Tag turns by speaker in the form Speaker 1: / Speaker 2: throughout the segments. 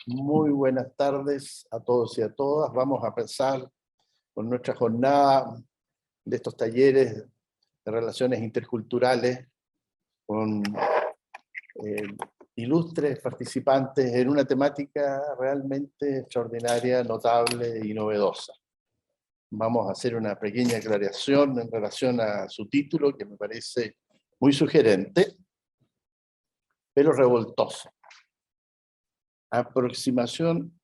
Speaker 1: Muy buenas tardes a todos y a todas. Vamos a empezar con nuestra jornada de estos talleres de relaciones interculturales con ilustres participantes en una temática realmente extraordinaria, notable y novedosa. Vamos a hacer una pequeña aclaración en relación a su título, que me parece muy sugerente, pero revoltoso. Aproximación.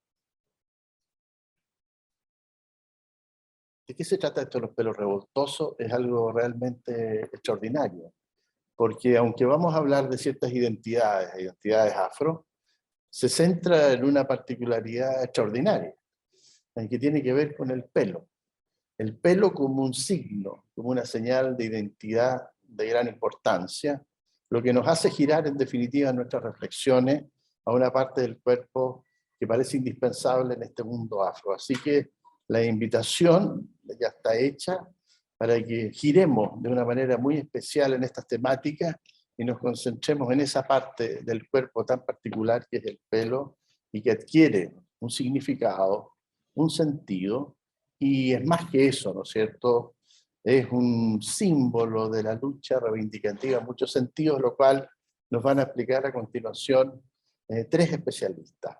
Speaker 1: ¿De qué se trata esto de los pelos revoltosos? Es algo realmente extraordinario, porque aunque vamos a hablar de ciertas identidades afro, se centra en una particularidad extraordinaria, en que tiene que ver con el pelo. El pelo como un signo, como una señal de identidad de gran importancia, lo que nos hace girar en definitiva nuestras reflexiones a una parte del cuerpo que parece indispensable en este mundo afro. Así que la invitación ya está hecha para que giremos de una manera muy especial en estas temáticas y nos concentremos en esa parte del cuerpo tan particular que es el pelo y que adquiere un significado, un sentido, y es más que eso, ¿no es cierto? Es un símbolo de la lucha reivindicativa en muchos sentidos, lo cual nos van a explicar a continuación tres especialistas.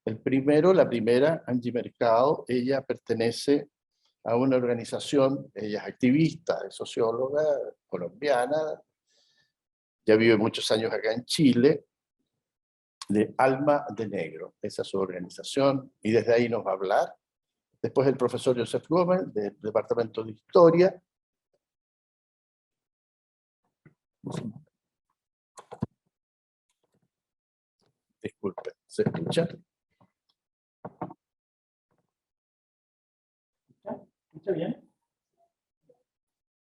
Speaker 1: El primero, la primera, Angie Mercado, ella pertenece a una organización, ella es activista, es socióloga colombiana, ya vive muchos años acá en Chile, de Alma de Negro, esa es su organización, y desde ahí nos va a hablar. Después el profesor Joseph Gómez, del Departamento de Historia. Disculpen, ¿se escucha? ¿Escucha bien?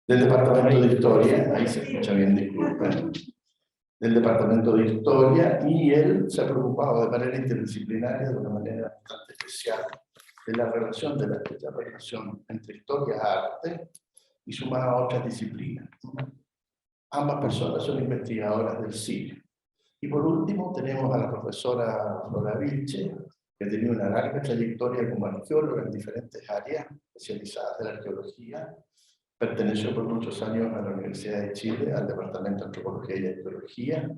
Speaker 1: Del Departamento de Historia, ahí se escucha bien, disculpen. Del Departamento de Historia, y él se ha preocupado de manera interdisciplinaria, de una manera bastante especial, de la relación, de la estrecha relación entre historia y arte, y sumada a otras disciplinas. Ambas personas son investigadoras del cine. Y por último tenemos a la profesora Flora Vilche, que ha tenido una larga trayectoria como arqueóloga en diferentes áreas especializadas de la arqueología. Perteneció por muchos años a la Universidad de Chile, al Departamento de Antropología y Arqueología.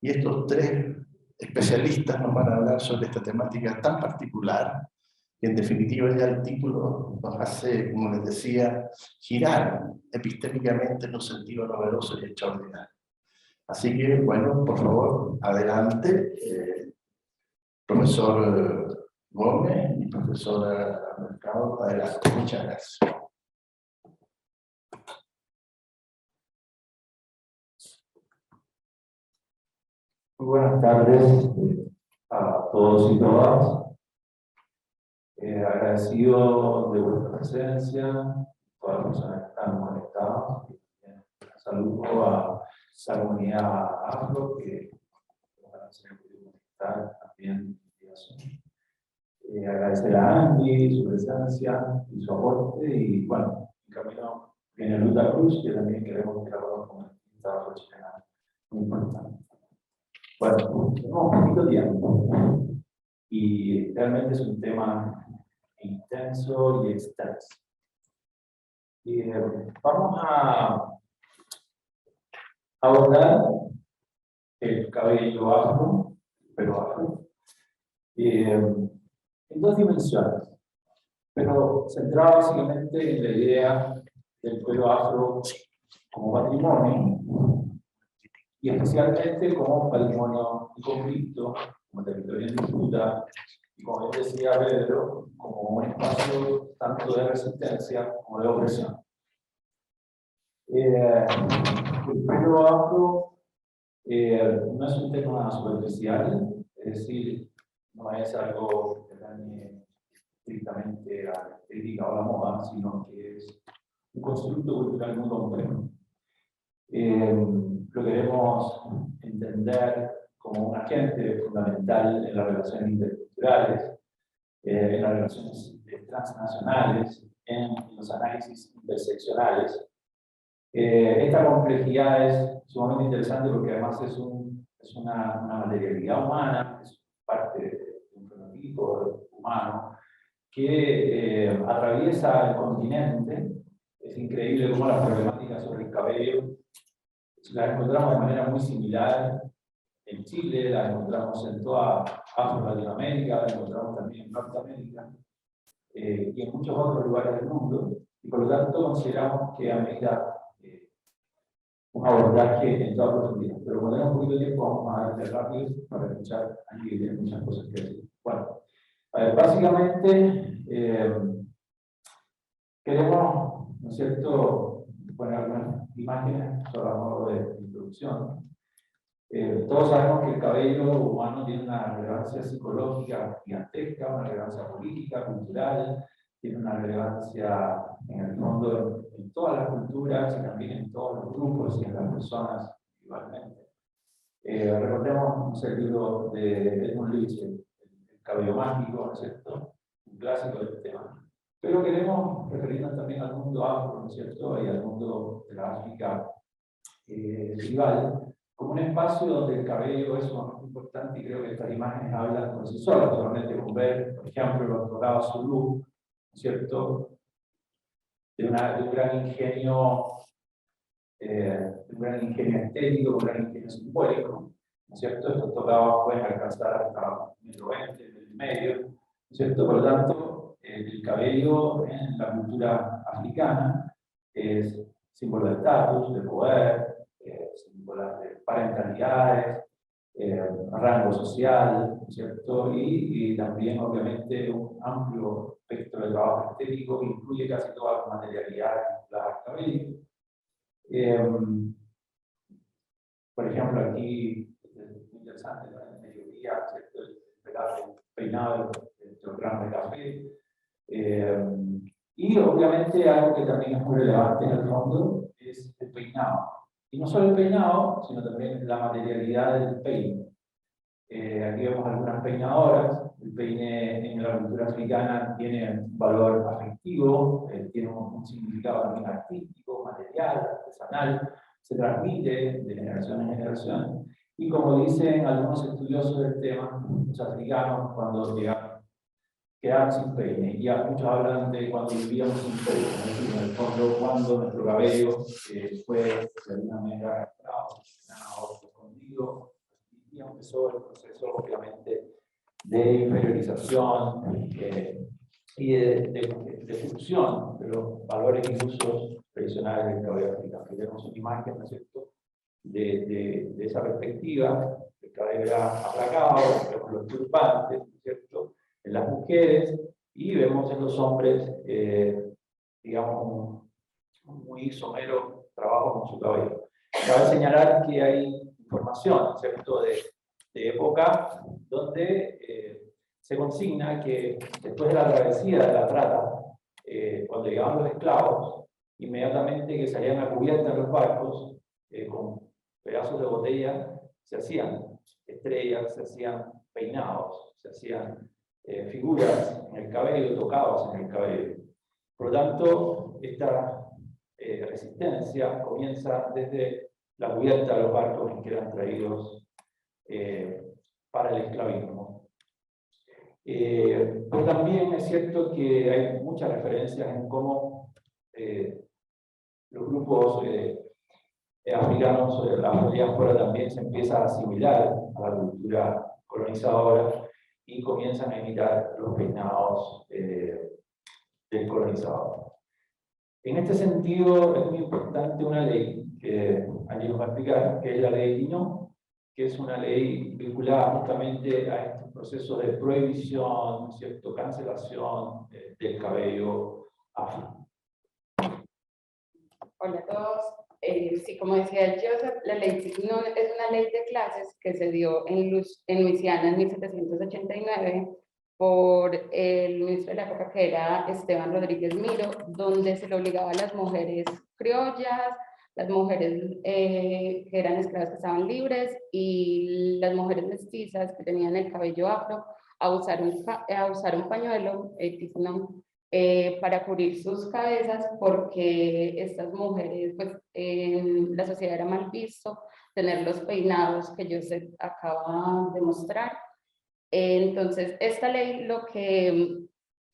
Speaker 1: Y estos tres especialistas nos van a hablar sobre esta temática tan particular, que en definitiva ya el título nos hace, como les decía, girar epistémicamente en un sentido novedoso y extraordinario. Así que, bueno, por favor, adelante, profesor Gómez y profesora Mercado, adelante. Muchas gracias.
Speaker 2: Muy buenas tardes a todos y todas. Agradecido de vuestra presencia, todas las personas que están conectadas. Saludo a la comunidad afro que se ha podido conectar también. Agradecer a Andy su presencia y su aporte, y bueno, en camino viene Luta Cruz, que también queremos que la conozcan como artista afro-chilena muy importante. Bueno, tenemos poquito tiempo y realmente es un tema intenso y extenso. Vamos a abordar el cabello afro, pero afro, en dos dimensiones, pero centrado básicamente en la idea del pelo afro como patrimonio, y especialmente como patrimonio de conflicto, como territorio en disputa, y como decía Pedro, como un espacio tanto de resistencia como de opresión. El pelo afro no es un tema superficial, es decir, no es algo que dañe estrictamente a la estética o a la moda, sino que es un constructo cultural muy complejo. Lo queremos entender como un agente fundamental en las relaciones interculturales, en las relaciones transnacionales, en los análisis interseccionales. Esta complejidad es sumamente interesante porque además es una materialidad humana, es parte de que atraviesa el continente. Es increíble cómo las problemáticas sobre el cabello las encontramos de manera muy similar en Chile, las encontramos en toda Afro-Latinoamérica, las encontramos también en Norteamérica y en muchos otros lugares del mundo, y por lo tanto consideramos que amerita un abordaje en toda profundidad. Pero cuando tenemos un poquito de tiempo, vamos a darle rápido para escuchar a Angie, que tiene muchas cosas que decir. Bueno, a ver, básicamente queremos, ¿no es cierto?, poner algunas imágenes sobre el modo de introducción. Todos sabemos que el cabello humano tiene una relevancia psicológica gigantesca, una relevancia política, cultural, tiene una relevancia en el fondo en todas las culturas y también en todos los grupos y en las personas igualmente. Recordemos el libro de Edmund Leach, el cabello mágico, ¿no es cierto?, un clásico del tema. Pero queremos referirnos también al mundo afro, ¿no es cierto?, y al mundo de la África tribal, como un espacio donde el cabello es sumamente importante, y creo que estas imágenes hablan por sí solas, solamente con ver, por ejemplo, los dorados zulú, ¿no es cierto?, de un gran ingenio, estético, un gran ingenio simbólico, ¿no es cierto? Estos tocados pueden alcanzar hasta 1,20 m, ¿no es cierto? Por lo tanto, el cabello en la cultura africana es símbolo de estatus, de poder, símbolo de parentalidades, rango social, ¿no es cierto? Y también, obviamente, un amplio espectro de trabajo estético que incluye casi todas las materialidades vinculadas al cabello. Por ejemplo, aquí es muy interesante el mediodía, ¿cierto?, el peinado de los granos de café. Y obviamente algo que también es muy relevante en el fondo es el peinado. Y no solo el peinado, sino también la materialidad del peine. Aquí vemos algunas peinadoras. El peine en la cultura africana tiene un valor afectivo, tiene un significado también artístico, material, artesanal, se transmite de generación en generación. Y como dicen algunos estudiosos del tema, los africanos cuando llegaron quedaron sin peine. Y ya muchos hablan de cuando vivíamos sin peine, es decir, en el fondo, cuando nuestro cabello fue de alguna manera escondido, y empezó el proceso, obviamente, de inferiorización y de función de los valores y usos tradicionales del cabello africano. Aquí tenemos una imagen, ¿no es cierto?, de esa perspectiva. El cabello era aplacado, vemos los turbantes, ¿no es cierto?, en las mujeres, y vemos en los hombres, digamos, un muy somero trabajo con su cabello. Cabe señalar que hay información, ¿cierto?, de época donde se consigna que después de la travesía de la trata, cuando llegaban los esclavos, inmediatamente que salían a cubierta en los barcos, con pedazos de botella, se hacían estrellas, se hacían peinados, se hacían figuras en el cabello, tocados en el cabello. Por lo tanto, esta resistencia comienza desde la cubierta de los barcos en que eran traídos para el esclavismo. Pero también es cierto que hay muchas referencias en cómo los grupos africanos, la diáspora también se empieza a asimilar a la cultura colonizadora y comienzan a imitar los peinados del colonizador. En este sentido, es muy importante una ley que allí nos va a explicar, que es la ley Lino, que es una ley vinculada justamente a estos procesos de prohibición, ¿cierto?, cancelación del cabello afro.
Speaker 3: Hola a todos. Sí, como decía Joseph, la ley Lino es una ley de clases que se dio en Luisiana en 1789 por el ministro de la época, que era Esteban Rodríguez Miro, donde se le obligaba a las mujeres criollas, las mujeres que eran esclavas que estaban libres, y las mujeres mestizas que tenían el cabello afro a usar un pañuelo, para cubrir sus cabezas, porque estas mujeres, pues en la sociedad era mal visto tener los peinados que yo acaba de mostrar. Entonces, esta ley lo que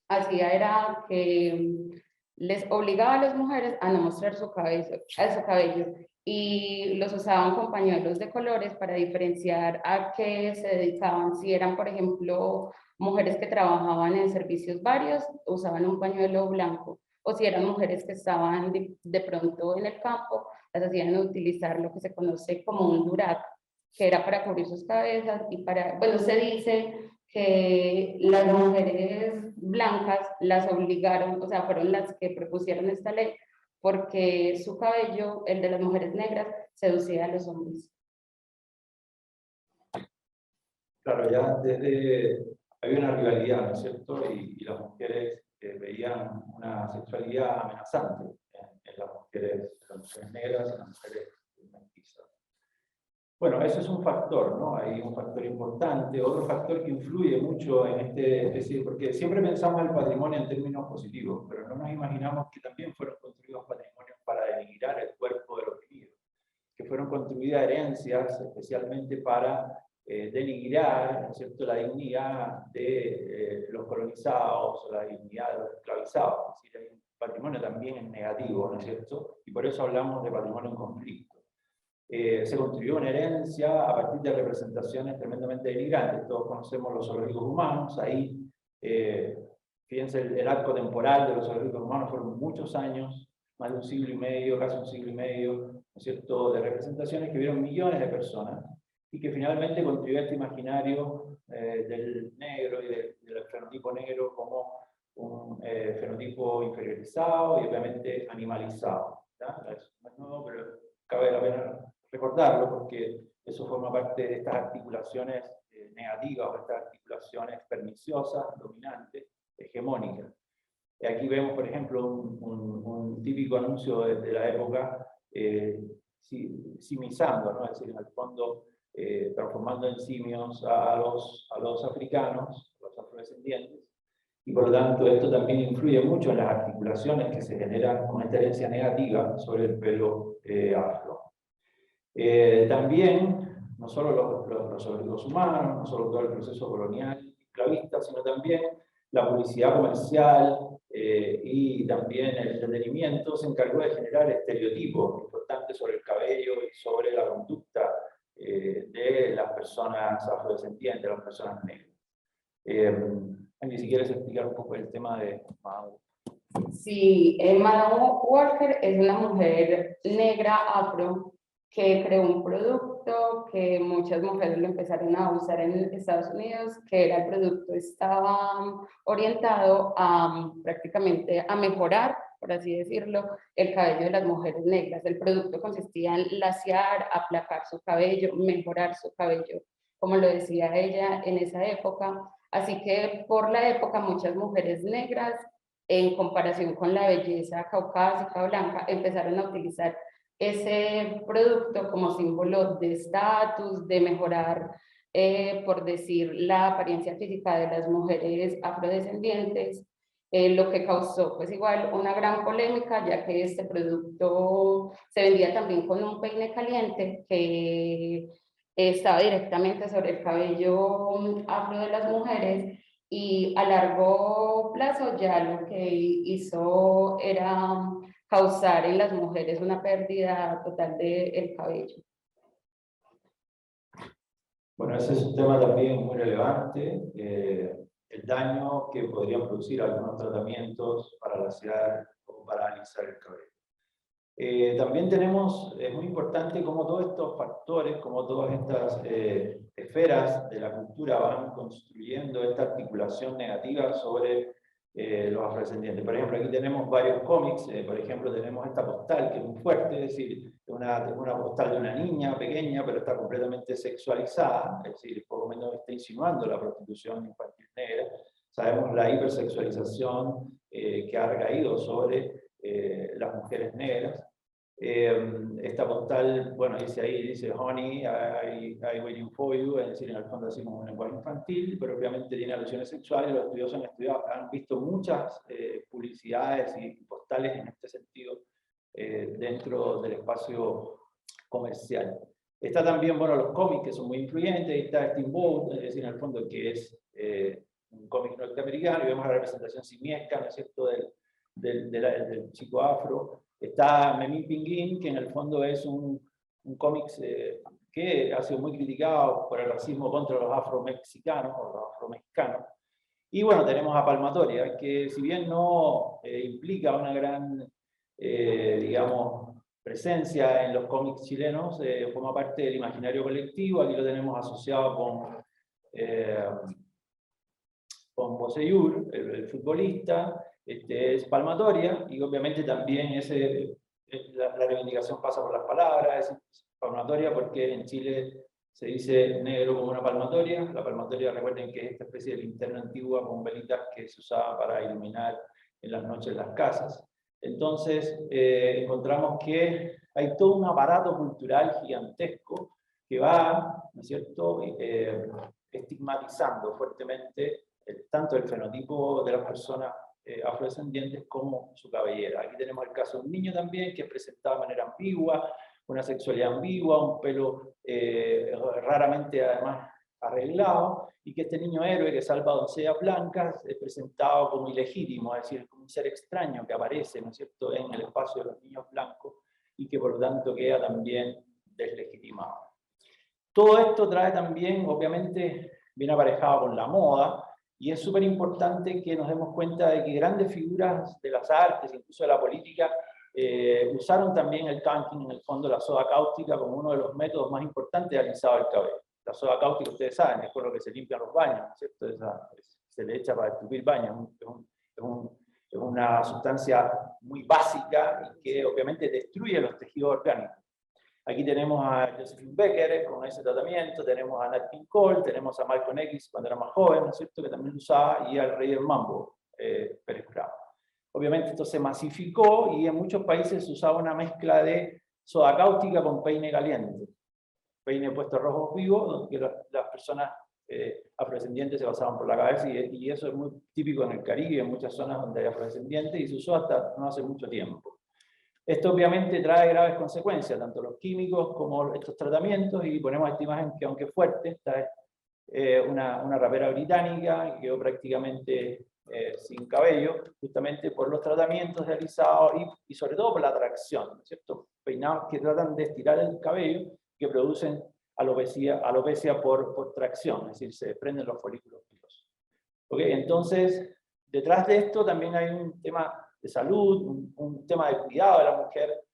Speaker 3: hacía era que les obligaba a las mujeres a no mostrar su cabello y los usaban con pañuelos de colores para diferenciar a qué se dedicaban. Si eran, por ejemplo, mujeres que trabajaban en servicios varios, usaban un pañuelo blanco. O si eran mujeres que estaban de pronto en el campo, las hacían utilizar lo que se conoce como un durac, que era para cubrir sus cabezas y para, bueno, se dice que las mujeres blancas las obligaron, o sea, fueron las que propusieron esta ley, porque su cabello, el de las mujeres negras, seducía a los hombres.
Speaker 2: Claro, ya desde había una rivalidad, ¿no es cierto? Y las mujeres veían una sexualidad amenazante en las mujeres negras y las mujeres mestizas. Bueno, eso es un factor, ¿no? Hay un factor importante. Otro factor que influye mucho en es decir, porque siempre pensamos el patrimonio en términos positivos, pero no nos imaginamos que también fueron construidos patrimonios para denigrar el cuerpo del oprimido, que fueron construidas herencias especialmente para denigrar, ¿no es cierto?, la dignidad de los colonizados, la dignidad de los esclavizados. Es decir, hay un patrimonio también negativo, ¿no es cierto? Y por eso hablamos de patrimonio en conflicto. Se construyó una herencia a partir de representaciones tremendamente denigrantes. Todos conocemos los zoológicos humanos. Ahí, fíjense, el arco temporal de los zoológicos humanos fueron muchos años, más de un siglo y medio, casi un siglo y medio, ¿no es cierto?, de representaciones que vieron millones de personas y que finalmente construyó este imaginario del negro y del fenotipo negro como un fenotipo inferiorizado y obviamente animalizado. No es nuevo, pero cabe la pena recordarlo porque eso forma parte de estas articulaciones negativas o estas articulaciones perniciosas, dominantes, hegemónicas. Y aquí vemos, por ejemplo, un típico anuncio de la época simizando, ¿no? Es decir, en el fondo transformando en simios a los africanos, los afrodescendientes, y por lo tanto esto también influye mucho en las articulaciones que se generan con esta herencia negativa sobre el pelo afro. También, no solo los zoológicos humanos, no solo todo el proceso colonial esclavista, sino también la publicidad comercial y también el entretenimiento se encargó de generar estereotipos importantes sobre el cabello y sobre la conducta de las personas afrodescendientes, de las personas negras. Angie, si quieres explicar un poco el tema de Madame.
Speaker 3: Sí, Madame Walker es una mujer negra afro que creó un producto que muchas mujeres lo empezaron a usar en Estados Unidos, que era el producto estaba orientado a prácticamente a mejorar, por así decirlo, el cabello de las mujeres negras. El producto consistía en laciar, aplacar su cabello, mejorar su cabello, como lo decía ella en esa época. Así que por la época muchas mujeres negras, en comparación con la belleza caucásica o blanca, empezaron a utilizar ese producto como símbolo de estatus, de mejorar, por decir, la apariencia física de las mujeres afrodescendientes, lo que causó pues igual una gran polémica, ya que este producto se vendía también con un peine caliente que estaba directamente sobre el cabello afro de las mujeres, y a largo plazo ya lo que hizo era causar en las mujeres una pérdida total del cabello.
Speaker 2: Bueno, ese es un tema también muy relevante, el daño que podrían producir algunos tratamientos para laciar o para alisar el cabello. También tenemos, es muy importante cómo todos estos factores, cómo todas estas esferas de la cultura van construyendo esta articulación negativa sobre los afrodescendientes. Por ejemplo, aquí tenemos varios cómics, por ejemplo, tenemos esta postal que es muy fuerte, es decir, una postal de una niña pequeña, pero está completamente sexualizada, es decir, por lo menos está insinuando la prostitución infantil negra. Sabemos la hipersexualización que ha recaído sobre las mujeres negras. Esta postal, bueno, dice ahí, dice honey, I waiting for you, es decir, en el fondo así como un lenguaje infantil, pero obviamente tiene alusiones sexuales. Los estudiosos han visto muchas publicidades y postales en este sentido dentro del espacio comercial. Está también, bueno, los cómics que son muy influyentes, está Steamboat, es decir, en el fondo que es un cómic norteamericano, y vemos la representación simiesca, ¿no es cierto?, del chico afro. Está Memín Pinguín, que en el fondo es un cómic que ha sido muy criticado por el racismo contra los afromexicanos, o los afromexicanos. Y bueno, tenemos a Palmatoria, que si bien no implica una gran, digamos, presencia en los cómics chilenos, forma parte del imaginario colectivo. Aquí lo tenemos asociado con Bocellur, el futbolista. Es Palmatoria, y obviamente también la reivindicación pasa por las palabras. Es Palmatoria porque en Chile se dice negro como una palmatoria. La palmatoria, recuerden que es esta especie de linterna antigua con velitas que se usaba para iluminar en las noches las casas. Entonces, encontramos que hay todo un aparato cultural gigantesco que va, ¿no es cierto?, estigmatizando fuertemente tanto el fenotipo de las personas afrodescendientes como su cabellera. Aquí tenemos el caso de un niño también que es presentado de manera ambigua, una sexualidad ambigua, un pelo raramente además arreglado, y que este niño héroe que salva a doncellas blancas es presentado como ilegítimo, es decir, como un ser extraño que aparece, ¿no es cierto?, en el espacio de los niños blancos, y que por lo tanto queda también deslegitimado. Todo esto trae también, obviamente, viene aparejado con la moda, y es súper importante que nos demos cuenta de que grandes figuras de las artes, incluso de la política, usaron también el tanking, en el fondo la soda cáustica, como uno de los métodos más importantes de alisado del cabello. La soda cáustica, ustedes saben, es con lo que se limpian los baños, ¿no es cierto? Se le echa para estupir baños, es una sustancia muy básica y que obviamente destruye los tejidos orgánicos. Aquí tenemos a Josephine Becker con ese tratamiento, tenemos a Nat King Cole, tenemos a Malcolm X cuando era más joven, ¿no es cierto?, que también lo usaba, y al rey del mambo, Pérez Prado. Obviamente esto se masificó y en muchos países se usaba una mezcla de soda cáustica con peine caliente. Peine puesto rojo vivo, donde las personas afrodescendientes se pasaban por la cabeza, y eso es muy típico en el Caribe, en muchas zonas donde hay afrodescendientes, y se usó hasta no hace mucho tiempo. Esto obviamente trae graves consecuencias, tanto los químicos como estos tratamientos, y ponemos esta imagen que, aunque fuerte, esta es una rapera británica que quedó prácticamente sin cabello, justamente por los tratamientos realizados y sobre todo por la atracción, ¿no es cierto? Peinados que tratan de estirar el cabello, que producen alopecia por tracción, es decir, se desprenden los folículos pilosos. ¿Okay? Entonces, detrás de esto también hay un tema de salud, un tema de cuidado de la mujer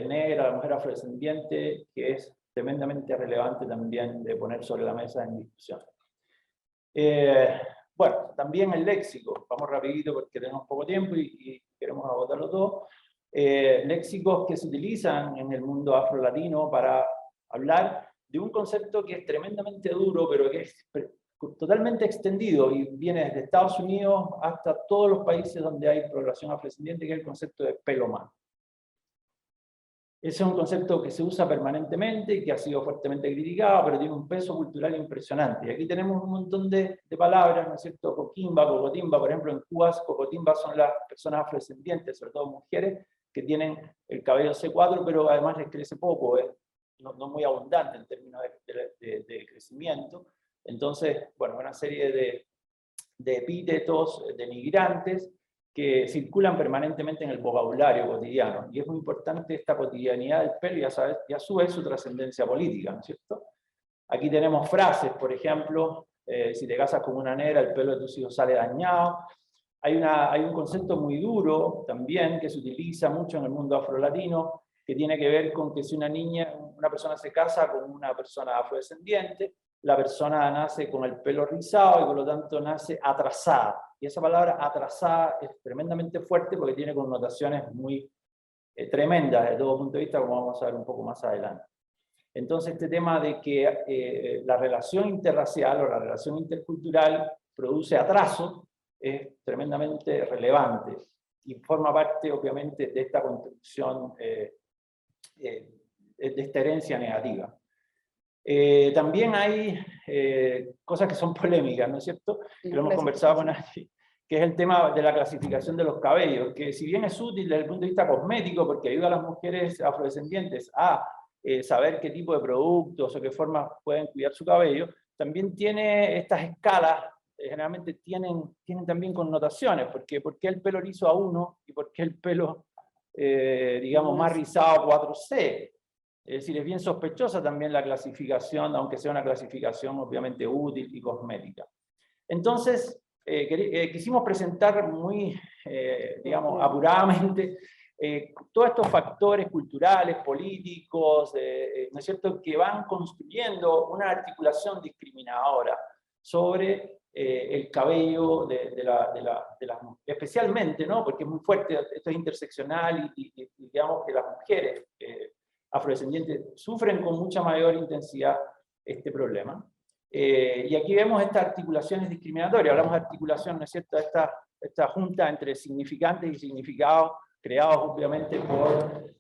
Speaker 2: negra, la mujer afrodescendiente, que es tremendamente relevante también de poner sobre la mesa en discusión. Bueno, también el léxico, vamos rapidito porque tenemos poco tiempo y queremos agotarlo todo. Léxicos que se utilizan en el mundo afro-latino para hablar de un concepto que es tremendamente duro, pero que es totalmente extendido y viene desde Estados Unidos hasta todos los países donde hay población afrodescendiente, que es el concepto de pelo humano. Ese es un concepto que se usa permanentemente y que ha sido fuertemente criticado, pero tiene un peso cultural impresionante. Y aquí tenemos un montón de palabras, ¿no es cierto? Coquimba, cocotimba, por ejemplo, en Cuba, cocotimba son las personas afrodescendientes, sobre todo mujeres, que tienen el cabello C4, pero además les crece poco, no muy abundante en términos de crecimiento. Entonces, bueno, una serie de epítetos denigrantes que circulan permanentemente en el vocabulario cotidiano. Y es muy importante esta cotidianidad del pelo y a su vez su trascendencia política, ¿no es cierto? Aquí tenemos frases, por ejemplo, si te casas con una negra, el pelo de tus hijos sale dañado. Hay un concepto muy duro también que se utiliza mucho en el mundo afrolatino, que tiene que ver con que si una persona se casa con una persona afrodescendiente, la persona nace con el pelo rizado y por lo tanto nace atrasada. Y esa palabra atrasada es tremendamente fuerte porque tiene connotaciones muy tremendas desde todo punto de vista, como vamos a ver un poco más adelante. Entonces este tema de que la relación interracial o la relación intercultural produce atraso es tremendamente relevante y forma parte obviamente de esta construcción, de esta herencia negativa. También hay cosas que son polémicas, ¿no es cierto? Que lo hemos conversado con Angie, que es el tema de la clasificación de los cabellos, que si bien es útil desde el punto de vista cosmético, porque ayuda a las mujeres afrodescendientes a saber qué tipo de productos o qué formas pueden cuidar su cabello, también tiene estas escalas generalmente tienen también connotaciones, porque ¿por qué el pelo liso A1 y por qué el pelo, digamos, más rizado 4C? Es decir, es bien sospechosa también la clasificación, aunque sea una clasificación obviamente útil y cosmética. Entonces, quisimos presentar muy, digamos, apuradamente todos estos factores culturales, políticos, ¿no es cierto?, que van construyendo una articulación discriminadora sobre el cabello de las mujeres, especialmente, ¿no?, porque es muy fuerte, esto es interseccional y digamos que las mujeres afrodescendientes sufren con mucha mayor intensidad este problema. Y aquí vemos estas articulaciones discriminatorias, hablamos de articulación, ¿no es cierto?, esta junta entre significantes y significados creados obviamente por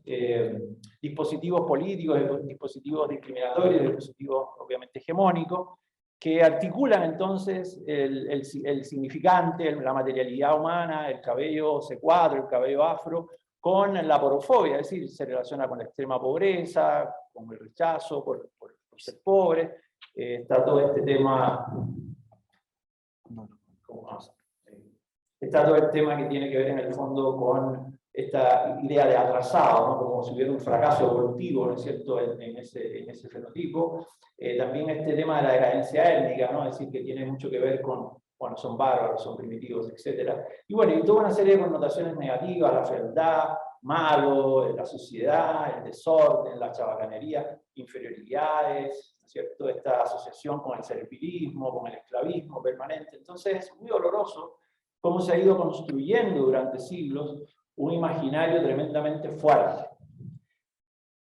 Speaker 2: dispositivos políticos, dispositivos discriminatorios, dispositivos obviamente hegemónicos, que articulan entonces el significante, la materialidad humana, el cabello C4, el cabello afro, con la porofobia, es decir, se relaciona con la extrema pobreza, con el rechazo por ser pobre. Está todo este tema, está todo el tema que tiene que ver en el fondo con esta idea de atrasado, ¿no?, como si hubiera un fracaso evolutivo, ¿no es cierto?, en ese fenotipo. También este tema de la decadencia étnica, ¿no?, es decir, que tiene mucho que ver con, bueno, son bárbaros, son primitivos, etc. Y bueno, y toda una serie de connotaciones negativas, la fealdad, malo, la suciedad, el desorden, la chabacanería, inferioridades, ¿no es cierto?, esta asociación con el servilismo, con el esclavismo permanente. Entonces es muy doloroso cómo se ha ido construyendo durante siglos un imaginario tremendamente fuerte.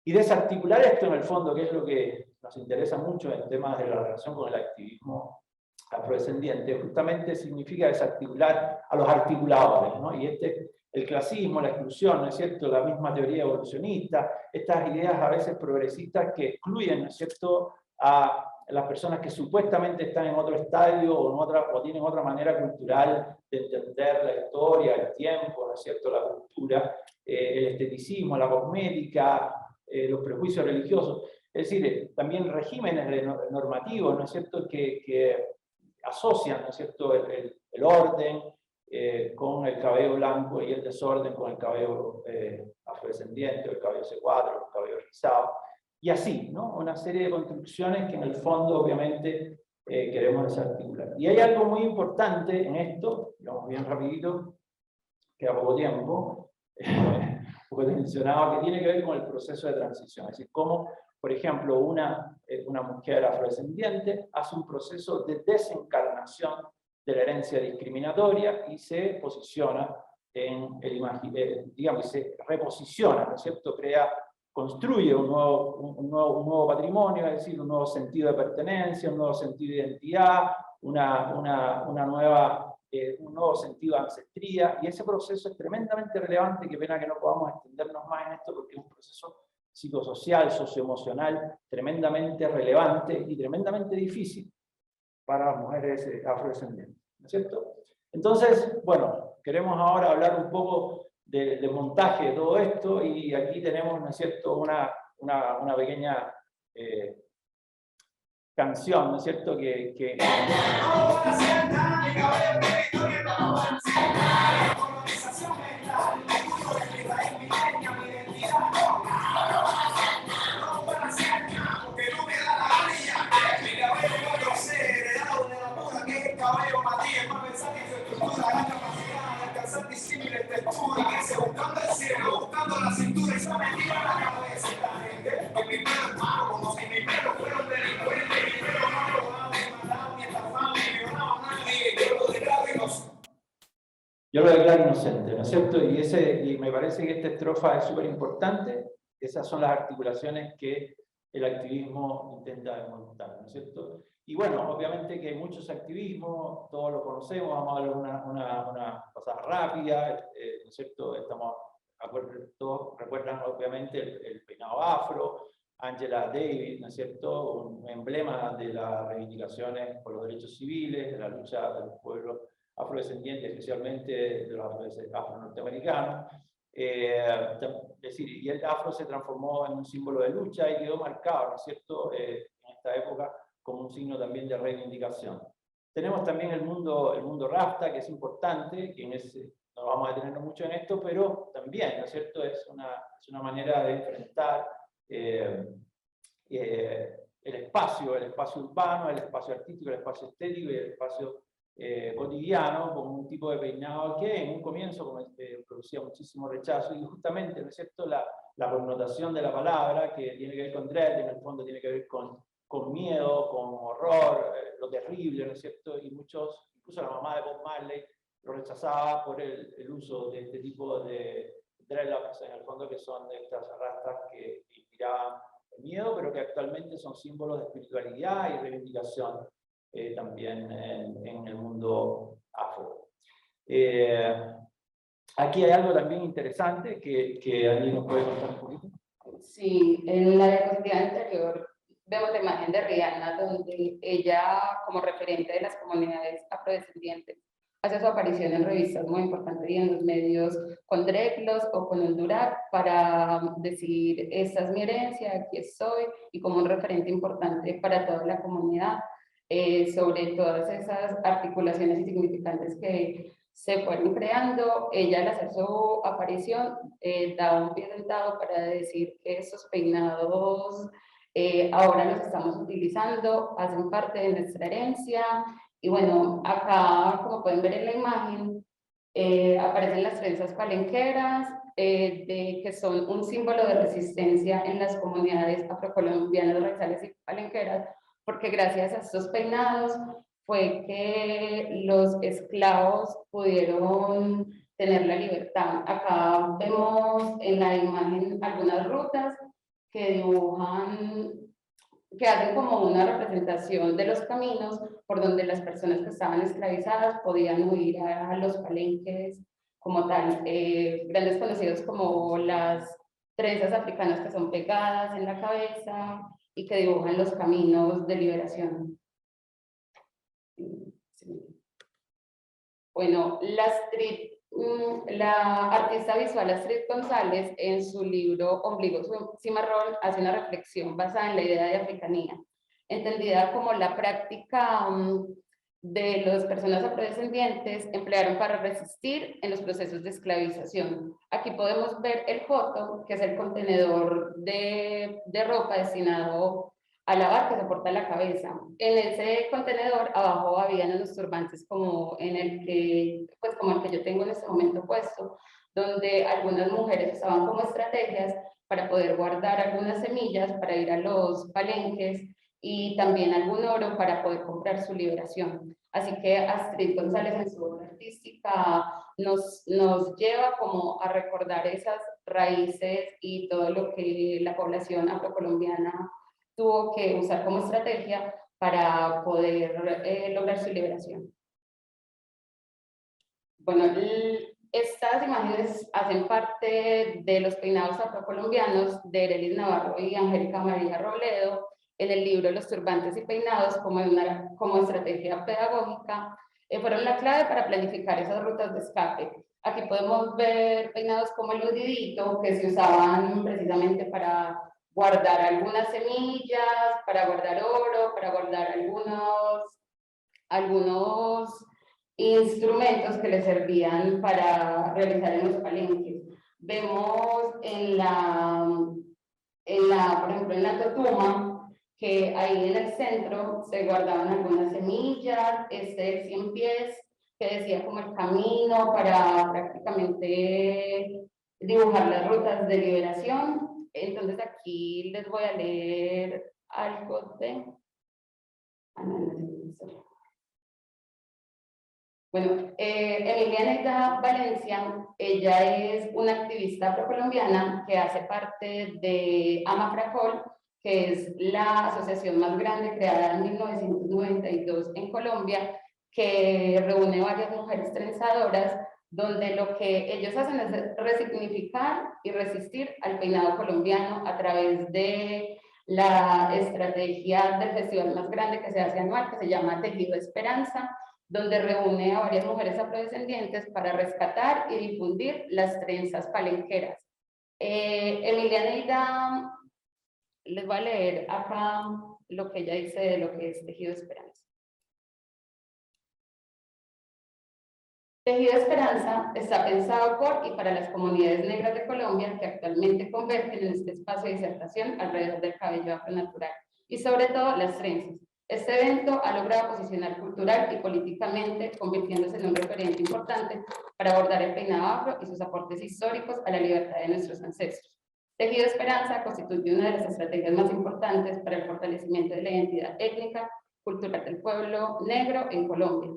Speaker 2: Y desarticular esto en el fondo, que es lo que nos interesa mucho en temas de la relación con el activismo afrodescendiente, justamente significa desarticular a los articuladores, ¿no? Y el clasismo, la exclusión, ¿no es cierto?, la misma teoría evolucionista, estas ideas a veces progresistas que excluyen, ¿no es cierto?, a las personas que supuestamente están en otro estadio o tienen otra manera cultural de entender la historia, el tiempo, ¿no es cierto?, la cultura, el esteticismo, la cosmética, los prejuicios religiosos. Es decir, también regímenes normativos, ¿no es cierto?, que asocian, ¿no es cierto?, el orden con el cabello blanco y el desorden con el cabello afrodescendiente, el cabello C4, el cabello rizado. Y así, ¿no?, una serie de construcciones que en el fondo obviamente queremos desarticular. Y hay algo muy importante en esto, digamos bien rapidito, queda poco tiempo, porque mencionaba, que tiene que ver con el proceso de transición. Es decir, cómo, por ejemplo, una mujer afrodescendiente hace un proceso de desencarnación de la herencia discriminatoria y se posiciona en el digamos, se reposiciona, ¿no es cierto?, construye un nuevo patrimonio, es decir, un nuevo sentido de pertenencia, un nuevo sentido de identidad, un nuevo sentido de ancestría, y ese proceso es tremendamente relevante. Qué pena que no podamos extendernos más en esto, porque es un proceso psicosocial, socioemocional, tremendamente relevante y tremendamente difícil para las mujeres afrodescendientes, ¿no es cierto? Entonces, bueno, queremos ahora hablar un poco del montaje de todo esto, y aquí tenemos, ¿no es cierto?, una pequeña canción, ¿no es cierto?, que buscando el cielo, buscando la cintura y se metía en la cabeza la gente. Que mi pelo es malo, como si mi pelo fuera un delincuente. Mi pelo no lo robaba, ni mataba, ni estafaba, ni violaba a nadie. Yo lo declaro inocente, ¿no es cierto? Y me parece que esta estrofa es súper importante. Esas son las articulaciones que el activismo intenta desmontar, ¿no es cierto? Y bueno, obviamente que hay muchos activismos, todos lo conocemos, vamos a darle una pasada rápida, ¿no es cierto? Todos recuerdan obviamente el peinado afro, Angela Davis, ¿no es cierto?, un emblema de las reivindicaciones por los derechos civiles, de la lucha de los pueblos afrodescendientes, especialmente de los afro-norteamericanos. Es decir, y el afro se transformó en un símbolo de lucha y quedó marcado, ¿no es cierto?, en esta época como un signo también de reivindicación. Tenemos también el mundo Rasta, que es importante, que no vamos a detenernos mucho en esto, pero también, ¿no es cierto?, es una manera de enfrentar el espacio urbano, el espacio artístico, el espacio estético y el espacio cotidiano, con un tipo de peinado que en un comienzo producía muchísimo rechazo, y justamente, ¿no es cierto?, la connotación de la palabra, que tiene que ver con dread, en el fondo tiene que ver con miedo, con horror, lo terrible, ¿no es cierto?, y muchos, incluso la mamá de Bob Marley, lo rechazaba por el uso de este tipo de dreadlocks, en el fondo, que son de estas rastas que inspiraban el miedo, pero que actualmente son símbolos de espiritualidad y reivindicación también en el mundo afro. Aquí hay algo también interesante que Ani nos puede contar un poquito.
Speaker 3: Sí, en la diapositiva anterior vemos la imagen de Rihanna, donde ella, como referente de las comunidades afrodescendientes, hace su aparición en revistas muy importantes y en los medios con dreadlocks o con un durac para decir: esta es mi herencia, aquí estoy, y como un referente importante para toda la comunidad sobre todas esas articulaciones y significantes que se fueron creando. Ella, al hacer su aparición, da un pie sentado para decir que estos peinados ahora los estamos utilizando, hacen parte de nuestra herencia. Y bueno, acá, como pueden ver en la imagen, aparecen las trenzas palenqueras, que son un símbolo de resistencia en las comunidades afrocolombianas, raizales y palenqueras, porque gracias a estos peinados fue que los esclavos pudieron tener la libertad. Acá vemos en la imagen algunas rutas que dibujan, que hacen como una representación de los caminos por donde las personas que estaban esclavizadas podían huir a los palenques como tal. Grandes conocidos como las trenzas africanas, que son pegadas en la cabeza y que dibujan los caminos de liberación. Bueno, la artista visual Astrid González, en su libro Ombligo Cimarrón, hace una reflexión basada en la idea de africanía, entendida como la práctica de las personas afrodescendientes emplearon para resistir en los procesos de esclavización. Aquí podemos ver el joto, que es el contenedor de ropa destinado a lavar, que soporta la cabeza. En ese contenedor abajo habían unos turbantes como el que yo tengo en este momento puesto, donde algunas mujeres usaban como estrategias para poder guardar algunas semillas para ir a los palenques, y también algún oro para poder comprar su liberación. Así que Astrid González, en su obra artística, nos lleva como a recordar esas raíces y todo lo que la población afrocolombiana tuvo que usar como estrategia para poder lograr su liberación. Bueno, estas imágenes hacen parte de los peinados afrocolombianos de Erelis Navarro y Angélica María Robledo en el libro Los turbantes y peinados como estrategia pedagógica. Fueron la clave para planificar esas rutas de escape. Aquí podemos ver peinados como el hundidito, que se usaban precisamente para guardar algunas semillas, para guardar oro, para guardar algunos instrumentos que les servían para realizar en los palenques. Vemos por ejemplo, en la totuma, que ahí en el centro se guardaban algunas semillas, el 100 pies, que decía como el camino para prácticamente dibujar las rutas de liberación. Entonces aquí les voy a leer algo de... Bueno, Emilia Neida Valencia, ella es una activista afrocolombiana que hace parte de Amafracol, que es la asociación más grande creada en 1992 en Colombia, que reúne varias mujeres trenzadoras, donde lo que ellos hacen es resignificar y resistir al peinado colombiano a través de la estrategia del festival más grande que se hace anual, que se llama Tejido Esperanza, donde reúne a varias mujeres afrodescendientes para rescatar y difundir las trenzas palenqueras. Emilia Neida, les voy a leer acá lo que ella dice de lo que es Tejido Esperanza. Tejido Esperanza está pensado por y para las comunidades negras de Colombia que actualmente convergen en este espacio de disertación alrededor del cabello afro natural y sobre todo las trenzas. Este evento ha logrado posicionar cultural y políticamente, convirtiéndose en un referente importante para abordar el peinado afro y sus aportes históricos a la libertad de nuestros ancestros. Tejido Esperanza constituye una de las estrategias más importantes para el fortalecimiento de la identidad étnica, cultural del pueblo negro en Colombia.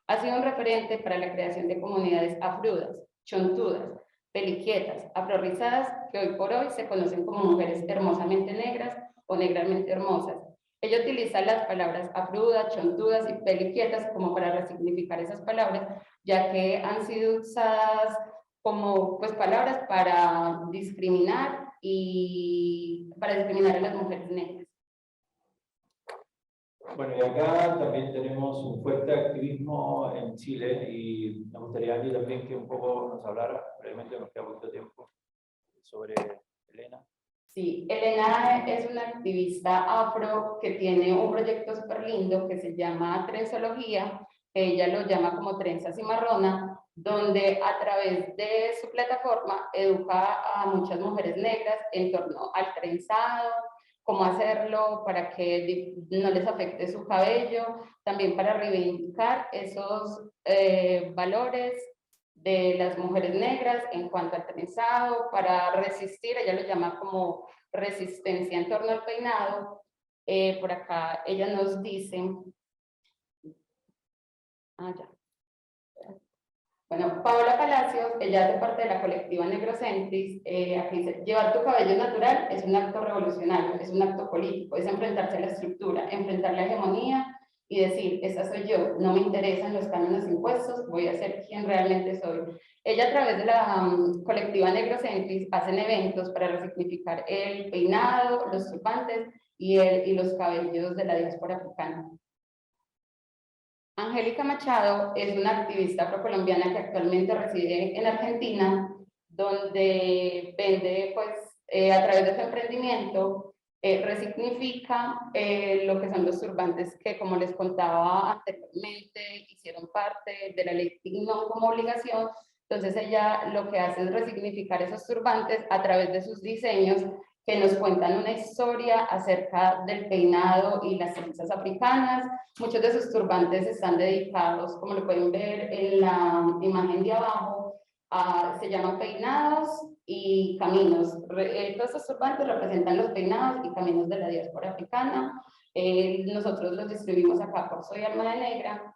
Speaker 3: Ha sido un referente para la creación de comunidades afrudas, chontudas, peliquietas, afrorizadas, que hoy por hoy se conocen como mujeres hermosamente negras o negramente hermosas. Ella utiliza las palabras afrudas, chontudas y peliquietas como para resignificar esas palabras, ya que han sido usadas como palabras para discriminar a las mujeres negras.
Speaker 2: Bueno, y acá también tenemos un fuerte activismo en Chile y me gustaría Andy también que un poco nos hablara, brevemente nos queda poquito tiempo, sobre Elena.
Speaker 3: Sí, Elena es una activista afro que tiene un proyecto súper lindo que se llama Trenzología, que ella lo llama como Trenza Cimarrona, donde a través de su plataforma educa a muchas mujeres negras en torno al trenzado, cómo hacerlo para que no les afecte su cabello, también para reivindicar esos valores de las mujeres negras en cuanto al trenzado, para resistir, ella lo llama como resistencia en torno al peinado. Por acá ella nos dice, bueno, Paola Palacios, ella hace parte de la colectiva Negrocentris, aquí dice, llevar tu cabello natural es un acto revolucionario, es un acto político, es enfrentarse a la estructura, enfrentar la hegemonía y decir, esa soy yo, no me interesan los cánones impuestos, voy a ser quien realmente soy. Ella a través de la colectiva Negrocentris hacen eventos para resignificar el peinado, los turbantes y los cabellos de la diáspora africana. Angélica Machado es una activista afrocolombiana que actualmente reside en Argentina, donde vende, a través de su emprendimiento, resignifica lo que son los turbantes que, como les contaba anteriormente, hicieron parte de la ley no como obligación. Entonces ella lo que hace es resignificar esos turbantes a través de sus diseños que nos cuentan una historia acerca del peinado y las trenzas africanas. Muchos de sus turbantes están dedicados, como lo pueden ver en la imagen de abajo, se llaman peinados y caminos. Todos estos turbantes representan los peinados y caminos de la diáspora africana. Nosotros los distribuimos acá por Soy Alma de Negra.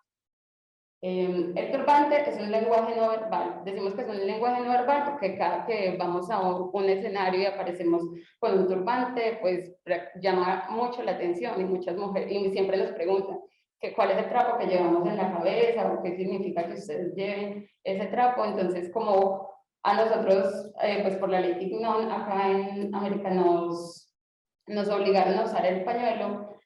Speaker 3: El turbante es un lenguaje no verbal. Decimos que es un lenguaje no verbal porque cada que vamos a un escenario y aparecemos con un turbante, pues llama mucho la atención y muchas mujeres, y siempre nos preguntan que cuál es el trapo que llevamos en la cabeza o qué significa que ustedes lleven ese trapo. Entonces, como a nosotros, pues por la ley Tignon, acá en América nos obligaron a usar el pañuelo.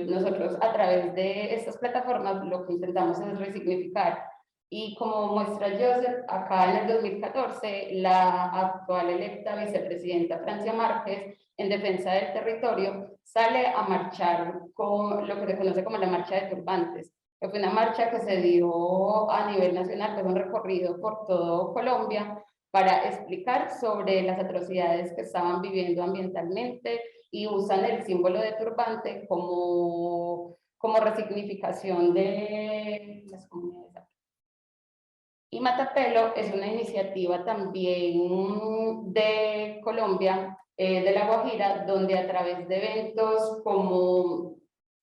Speaker 3: Nosotros a través de estas plataformas lo que intentamos es resignificar, y como muestra Joseph, acá en el 2014 la actual electa vicepresidenta Francia Márquez, en defensa del territorio, sale a marchar con lo que se conoce como la marcha de turbantes, que fue una marcha que se dio a nivel nacional, fue un recorrido por todo Colombia para explicar sobre las atrocidades que estaban viviendo ambientalmente, y usan el símbolo de turbante como resignificación de las comunidades. Y Matapelo es una iniciativa también de Colombia, de La Guajira, donde a través de eventos como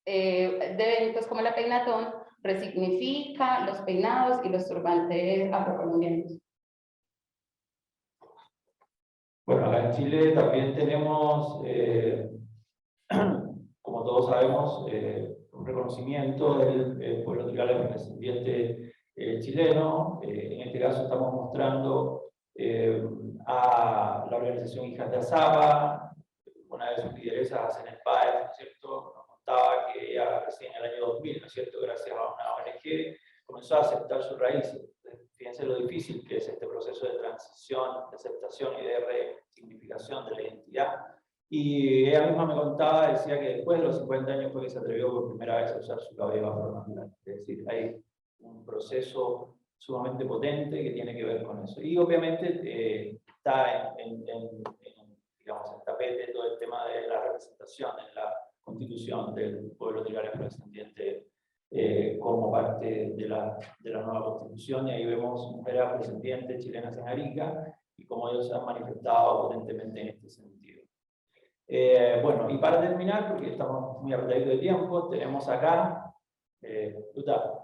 Speaker 3: la Peinatón, resignifica los peinados y los turbantes afrocolombianos.
Speaker 2: Bueno, acá en Chile también tenemos, como todos sabemos, un reconocimiento del pueblo tribal afrodescendiente chileno. En este caso estamos mostrando a la organización Hijas de Azapa, una de sus lideresas, Asen Páez, ¿no es cierto? Nos contaba que ella recién en el año 2000, ¿no es cierto?, gracias a una ONG, comenzó a aceptar sus raíces. Fíjense lo difícil que es este proceso de transición, de aceptación y de resignificación de la identidad. Y ella misma me contaba, decía que después de los 50 años fue que se atrevió por primera vez a usar su cabello afro natural. Es decir, hay un proceso sumamente potente que tiene que ver con eso. Y obviamente está digamos, en tapete todo el tema de la representación en la Constitución del pueblo tigre afrodescendiente como parte de la nueva Constitución, y ahí vemos mujeres afrodescendientes chilenas en Arica y cómo ellos se han manifestado potentemente en este sentido. Bueno, y para terminar, porque estamos muy apretaditos de tiempo, tenemos acá Luta.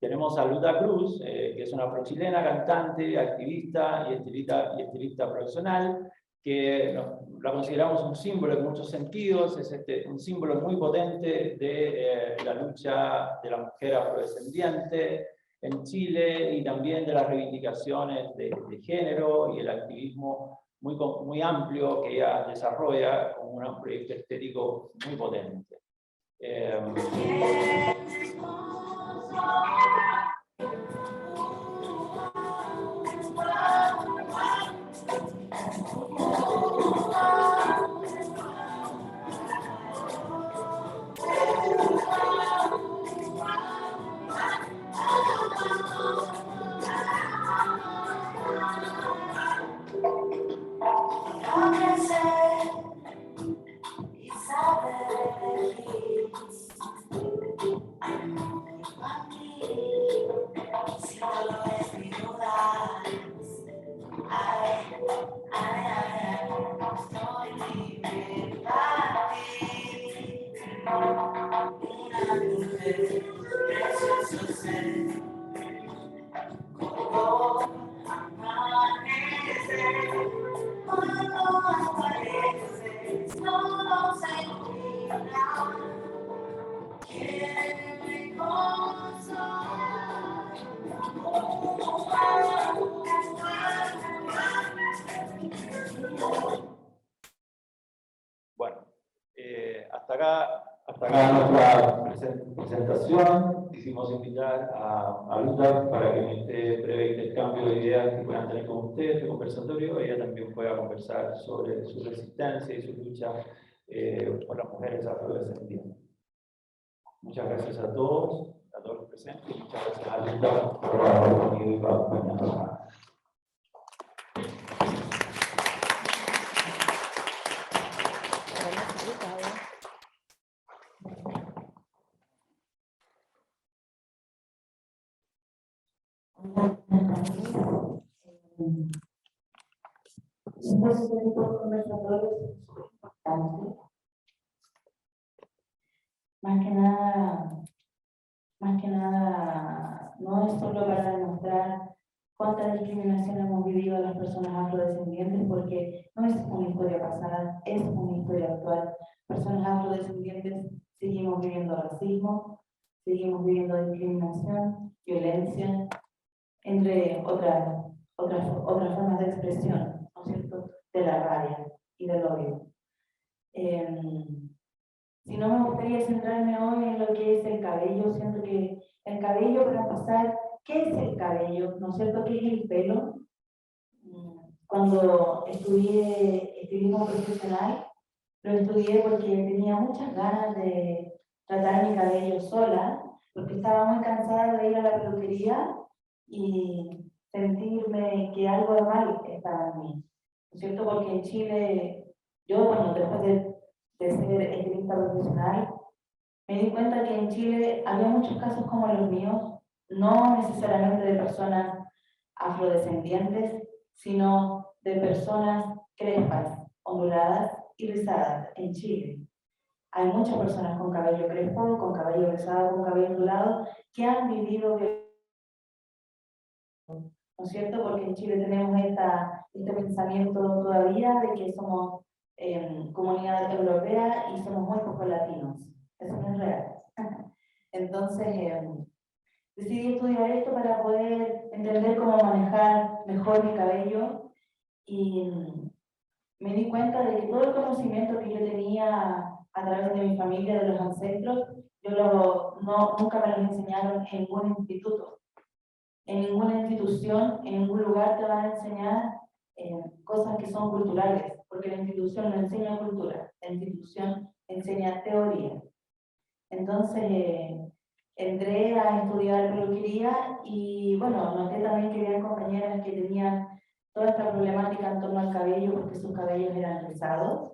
Speaker 2: Tenemos a Luta Cruz, que es una afrochilena, cantante, activista y estilista profesional, que la consideramos un símbolo en muchos sentidos, es un símbolo muy potente de la lucha de la mujer afrodescendiente en Chile y también de las reivindicaciones de género y el activismo muy amplio que ella desarrolla con un proyecto estético muy potente. Bueno, hasta acá nuestra presentación. Quisimos invitar a Luta para que en este breve intercambio de ideas que puedan tener con ustedes, este conversatorio, ella también pueda conversar sobre su resistencia y su lucha por las mujeres afrodescendientes. Muchas gracias a todos los presentes, y muchas gracias a Luta por haber venido y por acompañarnos.
Speaker 4: Este tipo de conversatorios es importante. Más que nada, no es solo para demostrar cuánta discriminación hemos vivido las personas afrodescendientes, porque no es una historia pasada, es una historia actual. Personas afrodescendientes seguimos viviendo racismo, seguimos viviendo discriminación, violencia, entre otras formas de expresión, ¿no es cierto?, de la rabia y del odio. Si no, me gustaría centrarme hoy en lo que es el cabello. Siento que el cabello, para pasar, ¿qué es el cabello? ¿No es cierto? ¿Qué es el pelo? Cuando estudié estilismo profesional, lo estudié porque tenía muchas ganas de tratar mi cabello sola, porque estaba muy cansada de ir a la peluquería y sentirme que algo de mal estaba en mí, ¿no es cierto? Porque en Chile, yo, bueno, después de ser estilista profesional, me di cuenta que en Chile había muchos casos como los míos, no necesariamente de personas afrodescendientes, sino de personas crespas, onduladas y rizadas en Chile. Hay muchas personas con cabello crespo, con cabello rizado, con cabello ondulado, que han vivido, ¿no es cierto? Porque en Chile tenemos este pensamiento todavía de que somos comunidad europea y somos muy pocos latinos. Eso no es real. Entonces, decidí estudiar esto para poder entender cómo manejar mejor mi cabello, y me di cuenta de que todo el conocimiento que yo tenía a través de mi familia, de los ancestros, nunca me lo enseñaron en ningún instituto. En ninguna institución, en ningún lugar te van a enseñar cosas que son culturales, porque la institución no enseña cultura, la institución enseña teoría. Entonces, entré a estudiar peluquería y bueno, noté también que había compañeras que tenían toda esta problemática en torno al cabello porque sus cabellos eran rizados.